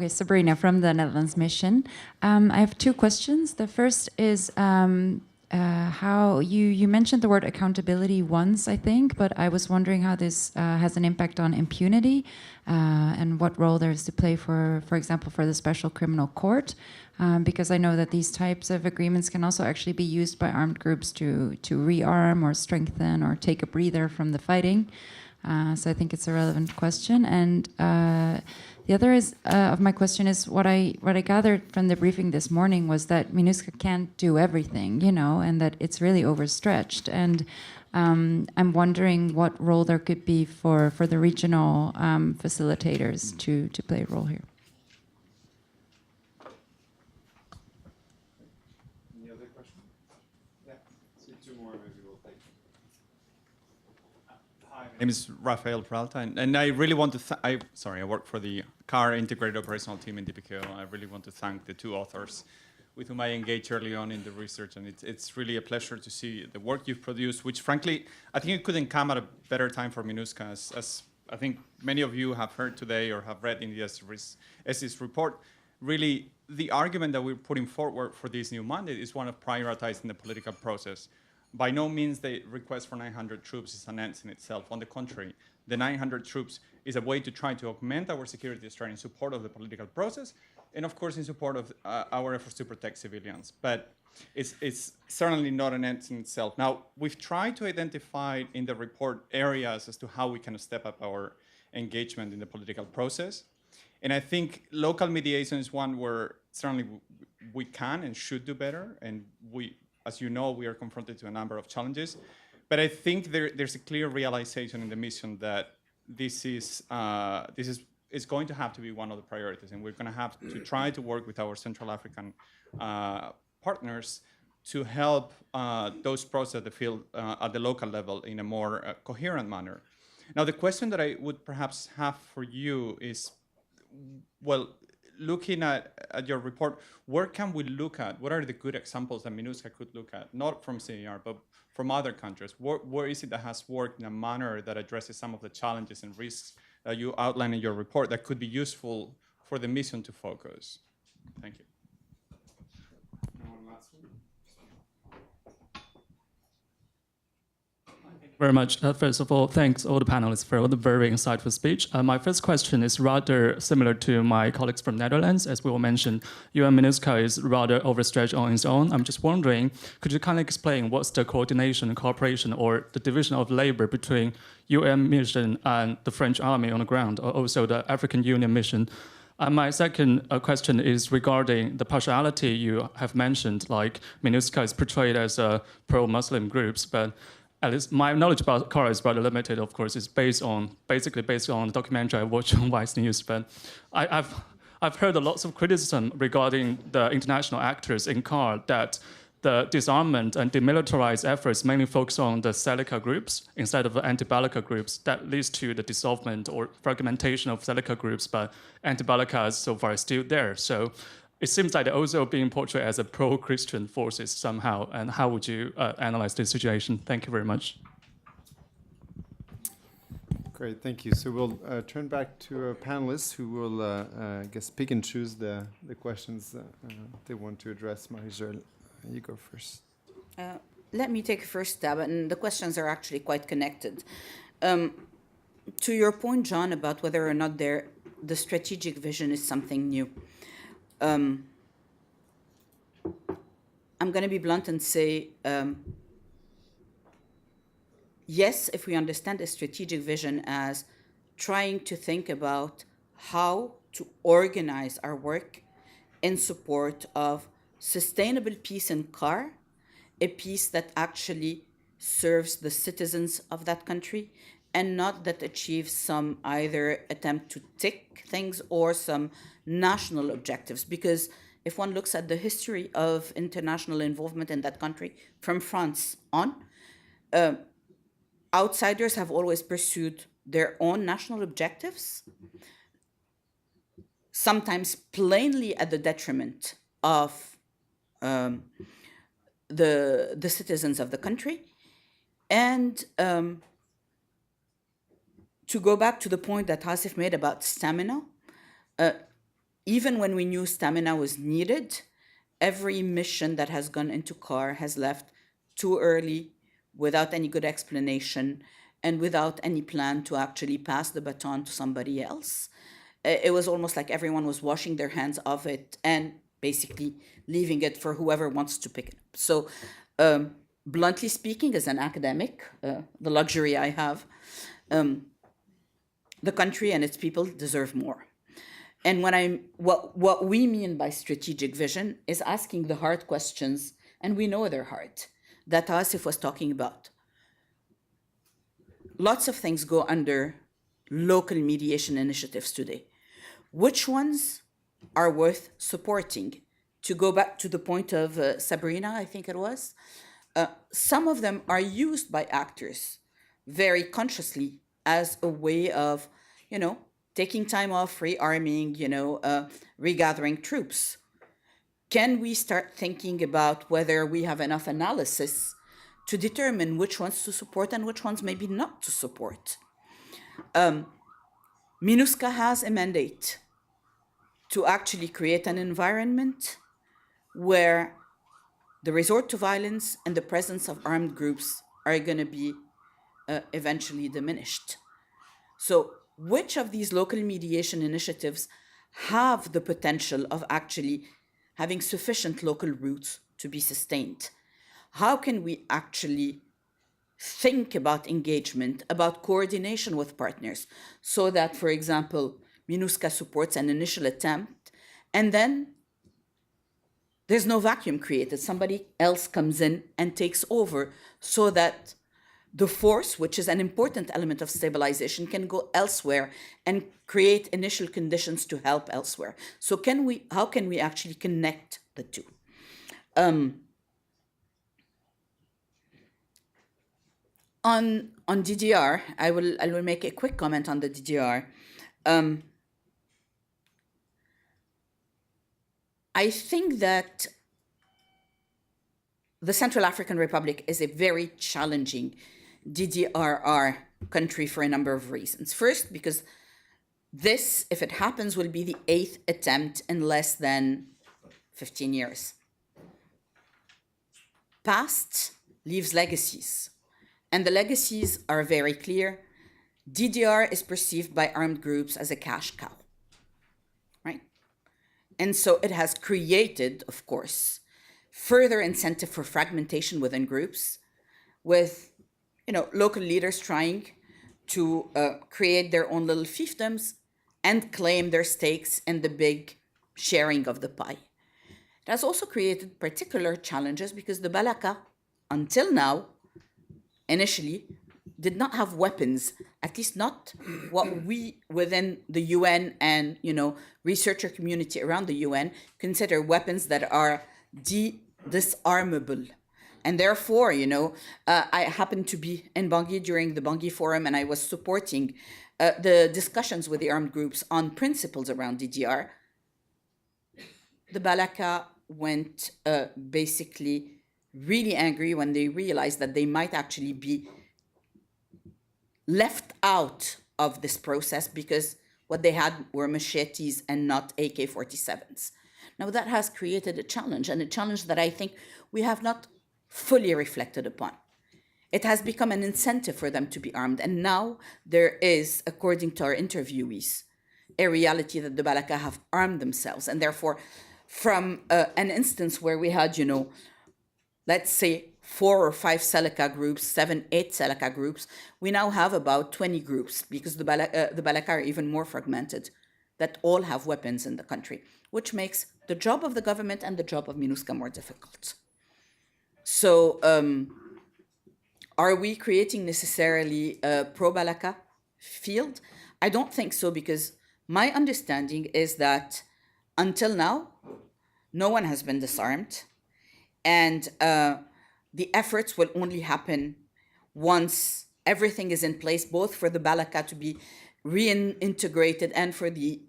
Sabrina from the Netherlands Mission. I have two questions. The first is how you mentioned the word accountability once, I think, but I was wondering how this has an impact on impunity and what role there is to play, for example, for the Special Criminal Court, because I know that these types of agreements can also actually be used by armed groups to rearm or strengthen or take a breather from the fighting. So I think it's a relevant question. And the other of my question is what I gathered from the briefing this morning was that MINUSCA can't do everything, and that it's really overstretched. And I'm wondering what role there could be for the regional facilitators to play a role here. Any other questions? Yeah, two more maybe we'll take. Hi, my name is Rafael Peralta, and I really want to I work for the CAR Integrated Operational Team in DPKO. I really want to thank the two authors with whom I engaged early on in the research, and it's really a pleasure to see the work you've produced, which frankly, I think it couldn't come at a better time for MINUSCA, as I think many of you have heard today or have read in the SE's report. Really, the argument that we're putting forward for this new mandate is one of prioritizing the political process. By no means the request for 900 troops is an end in itself. On the contrary, the 900 troops is a way to try to augment our security strength in support of the political process, and of course in support of our efforts to protect civilians. But it's certainly not an end in itself. Now, we've tried to identify in the report areas as to how we can step up our engagement in the political process. And I think local mediation is one where certainly we can and should do better. And we, as you know, we are confronted to a number of challenges. But I think there's a clear realization in the mission that this is going to have to be one of the priorities, and we're going to have to try to work with our Central African partners to help those processes at the field at the local level in a more coherent manner. Now, the question that I would perhaps have for you is, well, looking at your report, where can we look at? What are the good examples that MINUSCA could look at, not from CAR, but from other countries? Where is it that has worked in a manner that addresses some of the challenges and risks that you outline in your report that could be useful for the mission to focus? Thank you. And one last one. Very much. First of all, thanks all the panelists for the very insightful speech. My first question is rather similar to my colleagues from Netherlands. As we all mentioned, UN MINUSCA is rather overstretched on its own. I'm just wondering, could you kind of explain what's the coordination and cooperation or the division of labor between UN mission and the French army on the ground, or also the African Union mission? My second question is regarding the partiality you have mentioned, like MINUSCA is portrayed as pro-Muslim groups, but at least my knowledge about CAR is rather limited, of course. It's basically based on the documentary I watched on Vice News. But I've heard lots of criticism regarding the international actors in CAR that the disarmament and demilitarized efforts mainly focus on the Seleka groups instead of the anti-Balaka groups. That leads to the dissolvement or fragmentation of Seleka groups, but anti-Balaka so far is still there. So it seems like they're also being portrayed as a pro-Christian forces somehow. And how would you analyze this situation? Thank you very much. Great, thank you. So we'll turn back to our panelists who will, I guess, pick and choose the questions they want to address. Marie-Joëlle, you go first. Let me take a first stab, and the questions are actually quite connected. To your point, John, about whether or not the strategic vision is something new. I'm going to be blunt and say, yes, if we understand a strategic vision as trying to think about how to organize our work in support of sustainable peace in CAR, a peace that actually serves the citizens of that country and not that achieves some either attempt to tick things or some national objectives. Because if one looks at the history of international involvement in that country from France on, outsiders have always pursued their own national objectives, sometimes plainly at the detriment of the citizens of the country. And to go back to the point that Hasif made about stamina, even when we knew stamina was needed, every mission that has gone into CAR has left too early, without any good explanation, and without any plan to actually pass the baton to somebody else. It was almost like everyone was washing their hands of it and basically leaving it for whoever wants to pick it up. So, bluntly speaking, as an academic, the luxury I have, the country and its people deserve more. And what we mean by strategic vision is asking the hard questions, and we know they're hard, that Asif was talking about. Lots of things go under local mediation initiatives today. Which ones are worth supporting? To go back to the point of Sabrina, I think it was, some of them are used by actors very consciously as a way of, taking time off, rearming, regathering troops. Can we start thinking about whether we have enough analysis to determine which ones to support and which ones maybe not to support? MINUSCA has a mandate to actually create an environment where the resort to violence and the presence of armed groups are going to be eventually diminished. So which of these local mediation initiatives have the potential of actually having sufficient local roots to be sustained? How can we actually think about engagement, about coordination with partners, so that, for example, MINUSCA supports an initial attempt, and then there's no vacuum created. Somebody else comes in and takes over, so that the force, which is an important element of stabilization, can go elsewhere and create initial conditions to help elsewhere. So how can we actually connect the two? On DDR, I will make a quick comment on the DDR. I think that the Central African Republic is a very challenging DDRR country for a number of reasons. First, because this, if it happens, will be the 8th attempt in less than 15 years. Past leaves legacies. And the legacies are very clear. DDR is perceived by armed groups as a cash cow, right? And so it has created, of course, further incentive for fragmentation within groups, with local leaders trying to create their own little fiefdoms and claim their stakes in the big sharing of the pie. It has also created particular challenges because the Balaka, until now, initially, did not have weapons, at least not what we within the UN and researcher community around the UN consider weapons that are disarmable. And therefore, I happened to be in Bangui during the Bangui Forum, and I was supporting the discussions with the armed groups on principles around DDR. The Balaka went basically really angry when they realized that they might actually be left out of this process because what they had were machetes and not AK-47s. Now that has created a challenge, and a challenge that I think we have not fully reflected upon. It has become an incentive for them to be armed, and now there is, according to our interviewees, a reality that the Balaka have armed themselves, and therefore from an instance where we had, let's say 4 or 5 Seleka groups, 7, 8 Seleka groups, we now have about 20 groups because the Balaka are even more fragmented, that all have weapons in the country, which makes the job of the government and the job of MINUSCA more difficult. So are we creating necessarily a pro-Balaka field? I don't think so, because my understanding is that until now, no one has been disarmed, and the efforts will only happen once everything is in place, both for the Balaka to be reintegrated and for the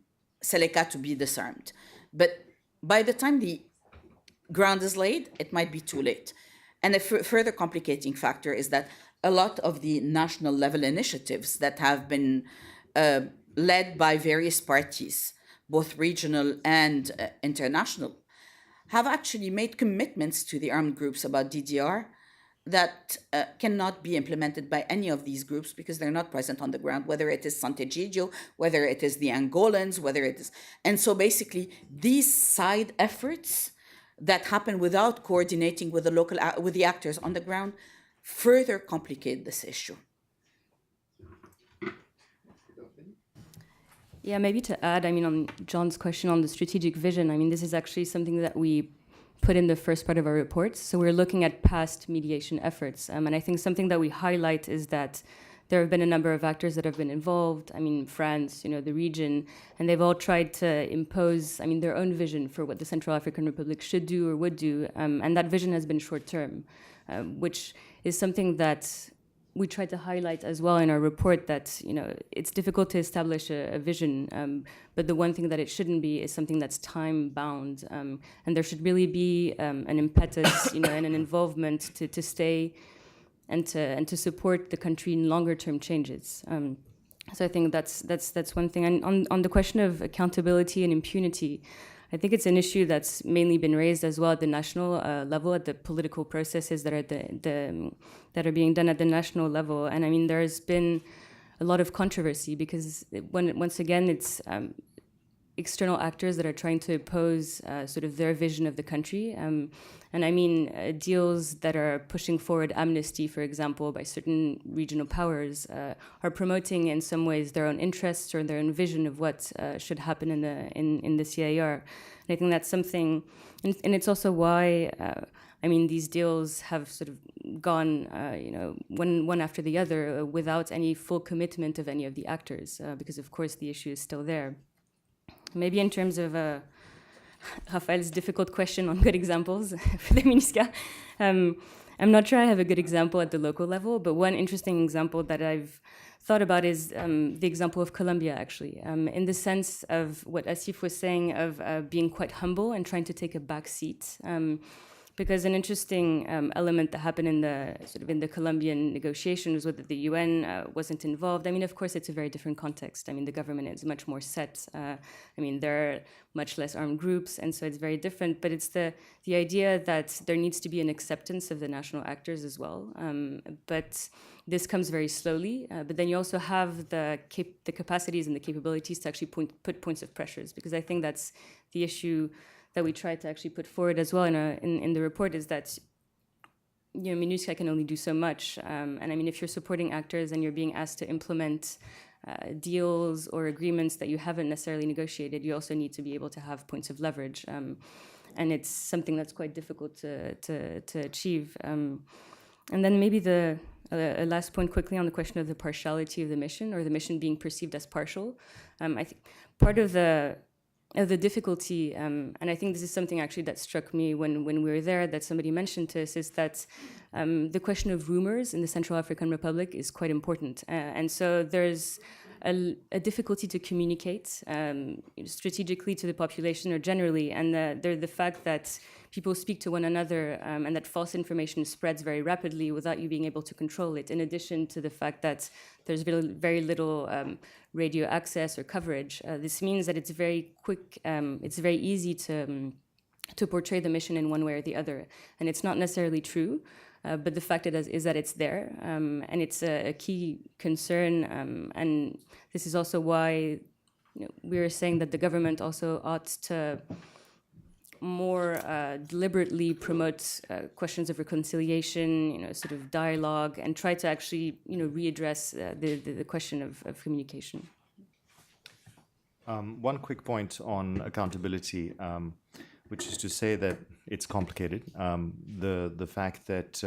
Seleka to be disarmed. But by the time the ground is laid, it might be too late. And a further complicating factor is that a lot of the national level initiatives that have been led by various parties, both regional and international, have actually made commitments to the armed groups about DDR that cannot be implemented by any of these groups because they're not present on the ground, whether it is Sant'Egidio, whether it is the Angolans, whether it is... And so basically, these side efforts that happen without coordinating with the actors on the ground further complicate this issue. Yeah, maybe to add, on John's question on the strategic vision, this is actually something that we put in the first part of our report. So we're looking at past mediation efforts. And I think something that we highlight is that there have been a number of actors that have been involved. France, the region, and they've all tried to impose, their own vision for what the Central African Republic should do or would do. And that vision has been short-term, which is something that we tried to highlight as well in our report, that it's difficult to establish a vision, but the one thing that it shouldn't be is something that's time-bound, and there should really be an impetus, and an involvement to stay and to support the country in longer-term changes. So I think that's one thing. And on the question of accountability and impunity, I think it's an issue that's mainly been raised as well at the national level, at the political processes that are that are being done at the national level. And there's been a lot of controversy because once again it's external actors that are trying to oppose sort of their vision of the country. Deals that are pushing forward amnesty, for example, by certain regional powers, are promoting in some ways their own interests or their own vision of what should happen in the CAR. And I think that's something, and it's also why these deals have sort of gone, one after the other, without any full commitment of any of the actors, because of course the issue is still there. Maybe in terms of Rafael's difficult question on good examples for the MINUSCA, I'm not sure I have a good example at the local level, but one interesting example that I've thought about is the example of Colombia, actually, in the sense of what Asif was saying of being quite humble and trying to take a back seat. Because an interesting element that happened in the Colombian negotiations was that the UN wasn't involved. I mean, of course, it's a very different context. I mean, the government is much more set. I mean, there are much less armed groups, and so it's very different. But it's the idea that there needs to be an acceptance of the national actors as well. But this comes very slowly. But then you also have the capacities and the capabilities to actually put points of pressures, because I think that's the issue that we try to actually put forward as well in the report, is that MINUSCA can only do so much. And I mean, if you're supporting actors and you're being asked to implement deals or agreements that you haven't necessarily negotiated, you also need to be able to have points of leverage. And it's something that's quite difficult to achieve. And then maybe a last point quickly on the question of the partiality of the mission, or the mission being perceived as partial. I think part of the difficulty, and I think this is something actually that struck me when we were there, that somebody mentioned to us, is that the question of rumors in the Central African Republic is quite important. And so there's a difficulty to communicate strategically to the population or generally, and the fact that people speak to one another and that false information spreads very rapidly without you being able to control it, in addition to the fact that there's very little radio access or coverage. This means that it's very quick, it's very easy to portray the mission in one way or the other. And it's not necessarily true, but the fact is that it's there, and it's a key concern. And this is also why we are saying that the government also ought to more deliberately promote questions of reconciliation, sort of dialogue, and try to actually, readdress the question of communication. One quick point on accountability, which is to say that it's complicated. The fact that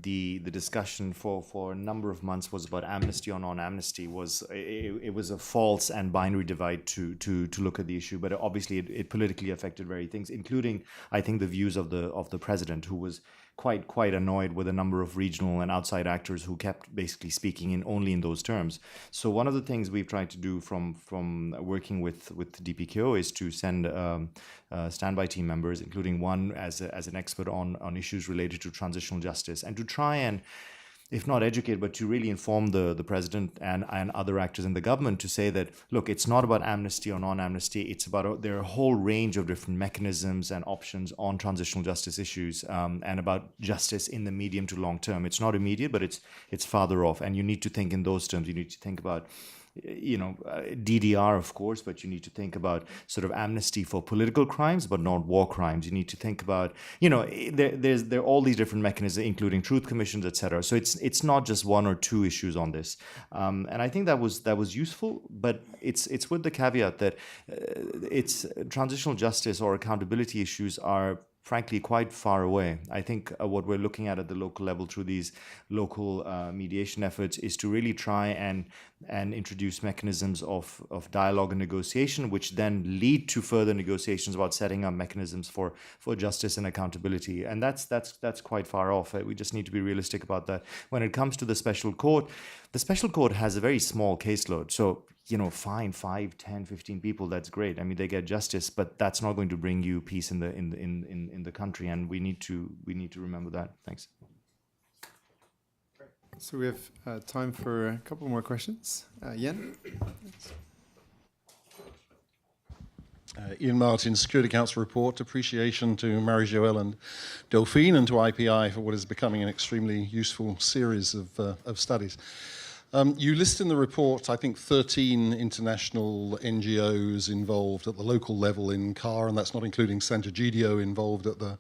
the discussion for a number of months was about amnesty or non-amnesty was a false and binary divide to look at the issue. But obviously it politically affected very things, including, I think, the views of the president, who was quite annoyed with a number of regional and outside actors who kept basically speaking only in those terms. So one of the things we've tried to do from working with DPKO is to send standby team members, including one as an expert on issues related to transitional justice, and to try and, if not educate, but to really inform the president and other actors in the government to say that, look, it's not about amnesty or non-amnesty. It's about, there are a whole range of different mechanisms and options on transitional justice issues, and about justice in the medium to long term. It's not immediate, but it's farther off. And you need to think in those terms. You need to think about, DDR, of course, but you need to think about sort of amnesty for political crimes, but not war crimes. You need to think about, there are all these different mechanisms, including truth commissions, etc. So it's not just one or two issues on this, and I think that was useful. But it's with the caveat that it's transitional justice or accountability issues are frankly quite far away. I think what we're looking at the local level through these local mediation efforts is to really try and introduce mechanisms of dialogue and negotiation, which then lead to further negotiations about setting up mechanisms for justice and accountability. And that's quite far off. We just need to be realistic about that. When it comes to the special court has a very small caseload. So fine 5, 10, 15 people, that's great. I mean, they get justice, but that's not going to bring you peace in the country, and we need to remember that. Thanks. So we have time for a couple more questions. Yen? Ian Martin, Security Council report. Appreciation to Marie-Joëlle and Delphine, and to IPI for what is becoming an extremely useful series of studies. You list in the report, I think, 13 international NGOs involved at the local level in CAR, and that's not including Sant'Egidio involved at the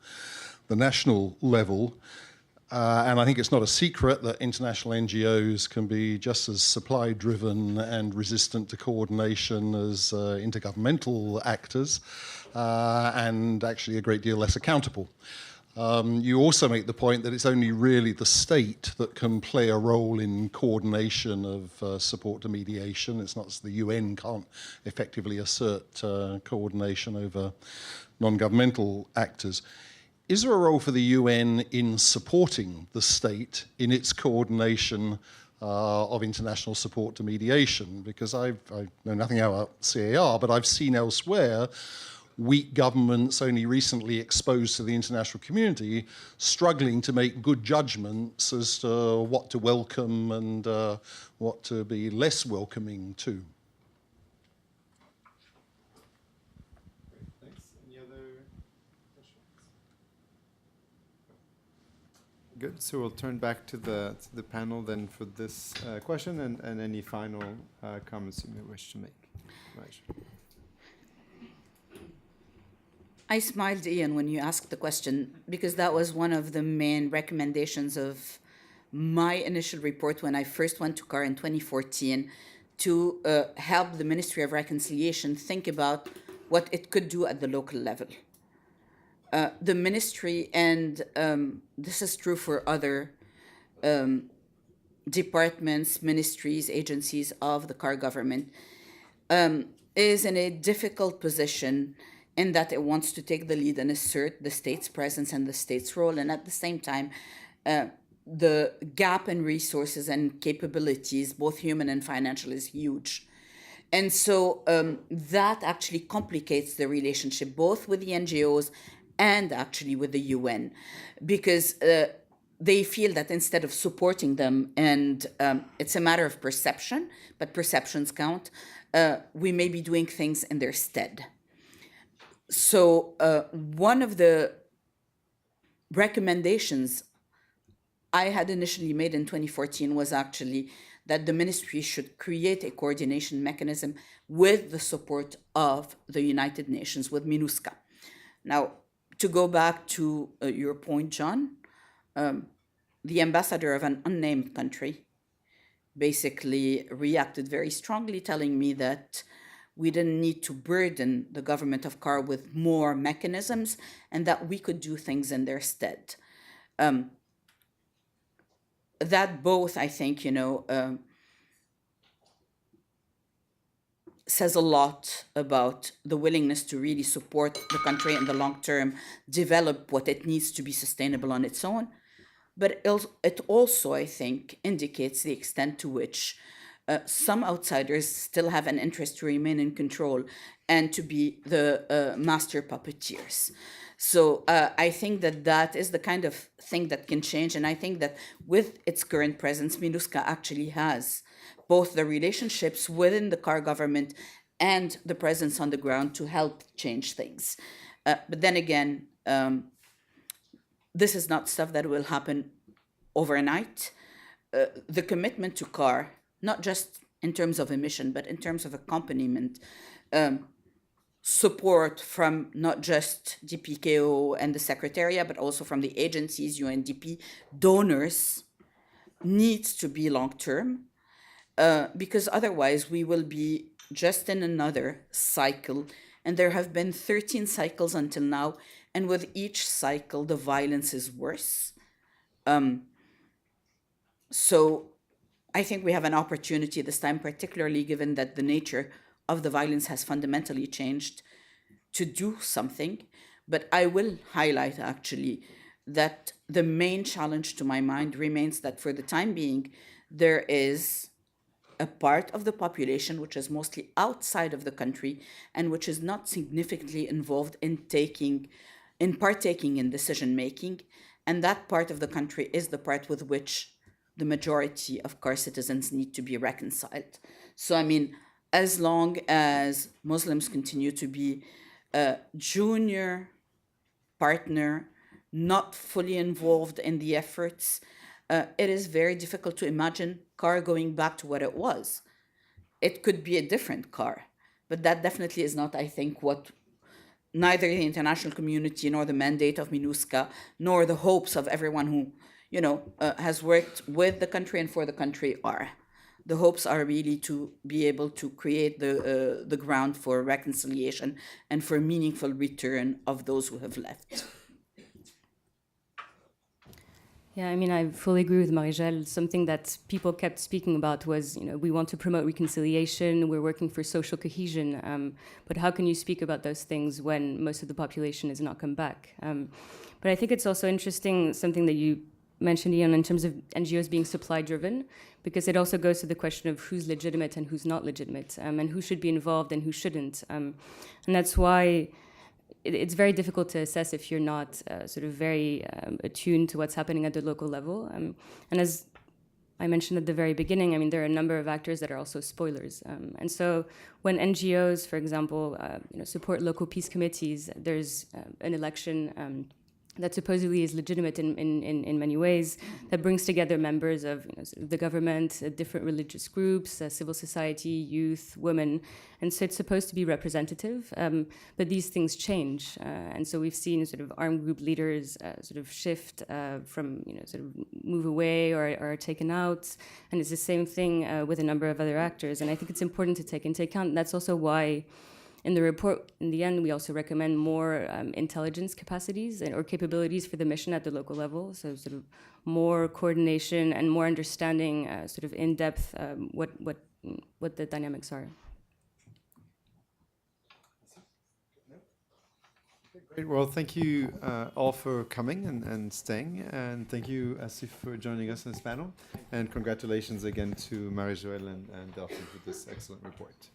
national level. And I think it's not a secret that international NGOs can be just as supply-driven and resistant to coordination as intergovernmental actors, and actually a great deal less accountable. You also make the point that it's only really the state that can play a role in coordination of support to mediation. It's not the UN can't effectively assert coordination over non-governmental actors. Is there a role for the UN in supporting the state in its coordination of international support to mediation? Because I know nothing about CAR, but I've seen elsewhere weak governments only recently exposed to the international community struggling to make good judgments as to what to welcome and what to be less welcoming to. Good. So we'll turn back to the panel then for this question and any final comments you may wish to make. Right. I smiled, Ian, when you asked the question, because that was one of the main recommendations of my initial report when I first went to CAR in 2014 to help the Ministry of Reconciliation think about what it could do at the local level. The ministry, and this is true for other departments, ministries, agencies of the CAR government, is in a difficult position in that it wants to take the lead and assert the state's presence and the state's role, and at the same time, the gap in resources and capabilities, both human and financial, is huge. And so that actually complicates the relationship both with the NGOs and actually with the UN, because they feel that instead of supporting them, and it's a matter of perception, but perceptions count, we may be doing things in their stead. So one of the recommendations I had initially made in 2014 was actually that the ministry should create a coordination mechanism with the support of the United Nations, with MINUSCA. Now, to go back to your point, John, the ambassador of an unnamed country basically reacted very strongly, telling me that we didn't need to burden the government of CAR with more mechanisms and that we could do things in their stead. That both, I think, says a lot about the willingness to really support the country in the long term, develop what it needs to be sustainable on its own. But it also, I think, indicates the extent to which some outsiders still have an interest to remain in control and to be the master puppeteers. So I think that is the kind of thing that can change. And I think that with its current presence, MINUSCA actually has both the relationships within the CAR government and the presence on the ground to help change things. But then again, this is not stuff that will happen overnight. The commitment to CAR, not just in terms of a mission, but in terms of accompaniment, support from not just DPKO and the Secretariat, but also from the agencies, UNDP, donors, needs to be long-term, because otherwise we will be just in another cycle. And there have been 13 cycles until now, and with each cycle, the violence is worse. So I think we have an opportunity this time, particularly given that the nature of the violence has fundamentally changed, to do something. But I will highlight actually that the main challenge to my mind remains that for the time being, there is a part of the population which is mostly outside of the country and which is not significantly involved in partaking in decision making. And that part of the country is the part with which the majority of CAR citizens need to be reconciled. So, I mean, as long as Muslims continue to be a junior partner, not fully involved in the efforts, it is very difficult to imagine CAR going back to what it was. It could be a different CAR, but that definitely is not, I think, what neither the international community nor the mandate of MINUSCA nor the hopes of everyone who has worked with the country and for the country are. The hopes are really to be able to create the ground for reconciliation and for meaningful return of those who have left. Yeah, I mean, I fully agree with Marie-Joëlle. Something that people kept speaking about was, we want to promote reconciliation, we're working for social cohesion, but how can you speak about those things when most of the population has not come back? But I think it's also interesting, something that you mentioned, Ian, in terms of NGOs being supply-driven, because it also goes to the question of who's legitimate and who's not legitimate, and who should be involved and who shouldn't. And that's why it's very difficult to assess if you're not sort of very attuned to what's happening at the local level. And as I mentioned at the very beginning, I mean, there are a number of actors that are also spoilers. And so when NGOs, for example, support local peace committees, there's an election that supposedly is legitimate in many ways, that brings together members of sort of the government, different religious groups, civil society, youth, women, and so it's supposed to be representative. But these things change, and so we've seen sort of armed group leaders sort of shift from sort of move away or are taken out, and it's the same thing with a number of other actors. And I think it's important to take into account. And that's also why, in the report, in the end, we also recommend more intelligence capacities or capabilities for the mission at the local level. So sort of more coordination and more understanding, sort of in depth, what the dynamics are. Great. Well, thank you all for coming and staying, and thank you, Asif, for joining us in this panel. And congratulations again to Marie-Joëlle and Delphine for this excellent report.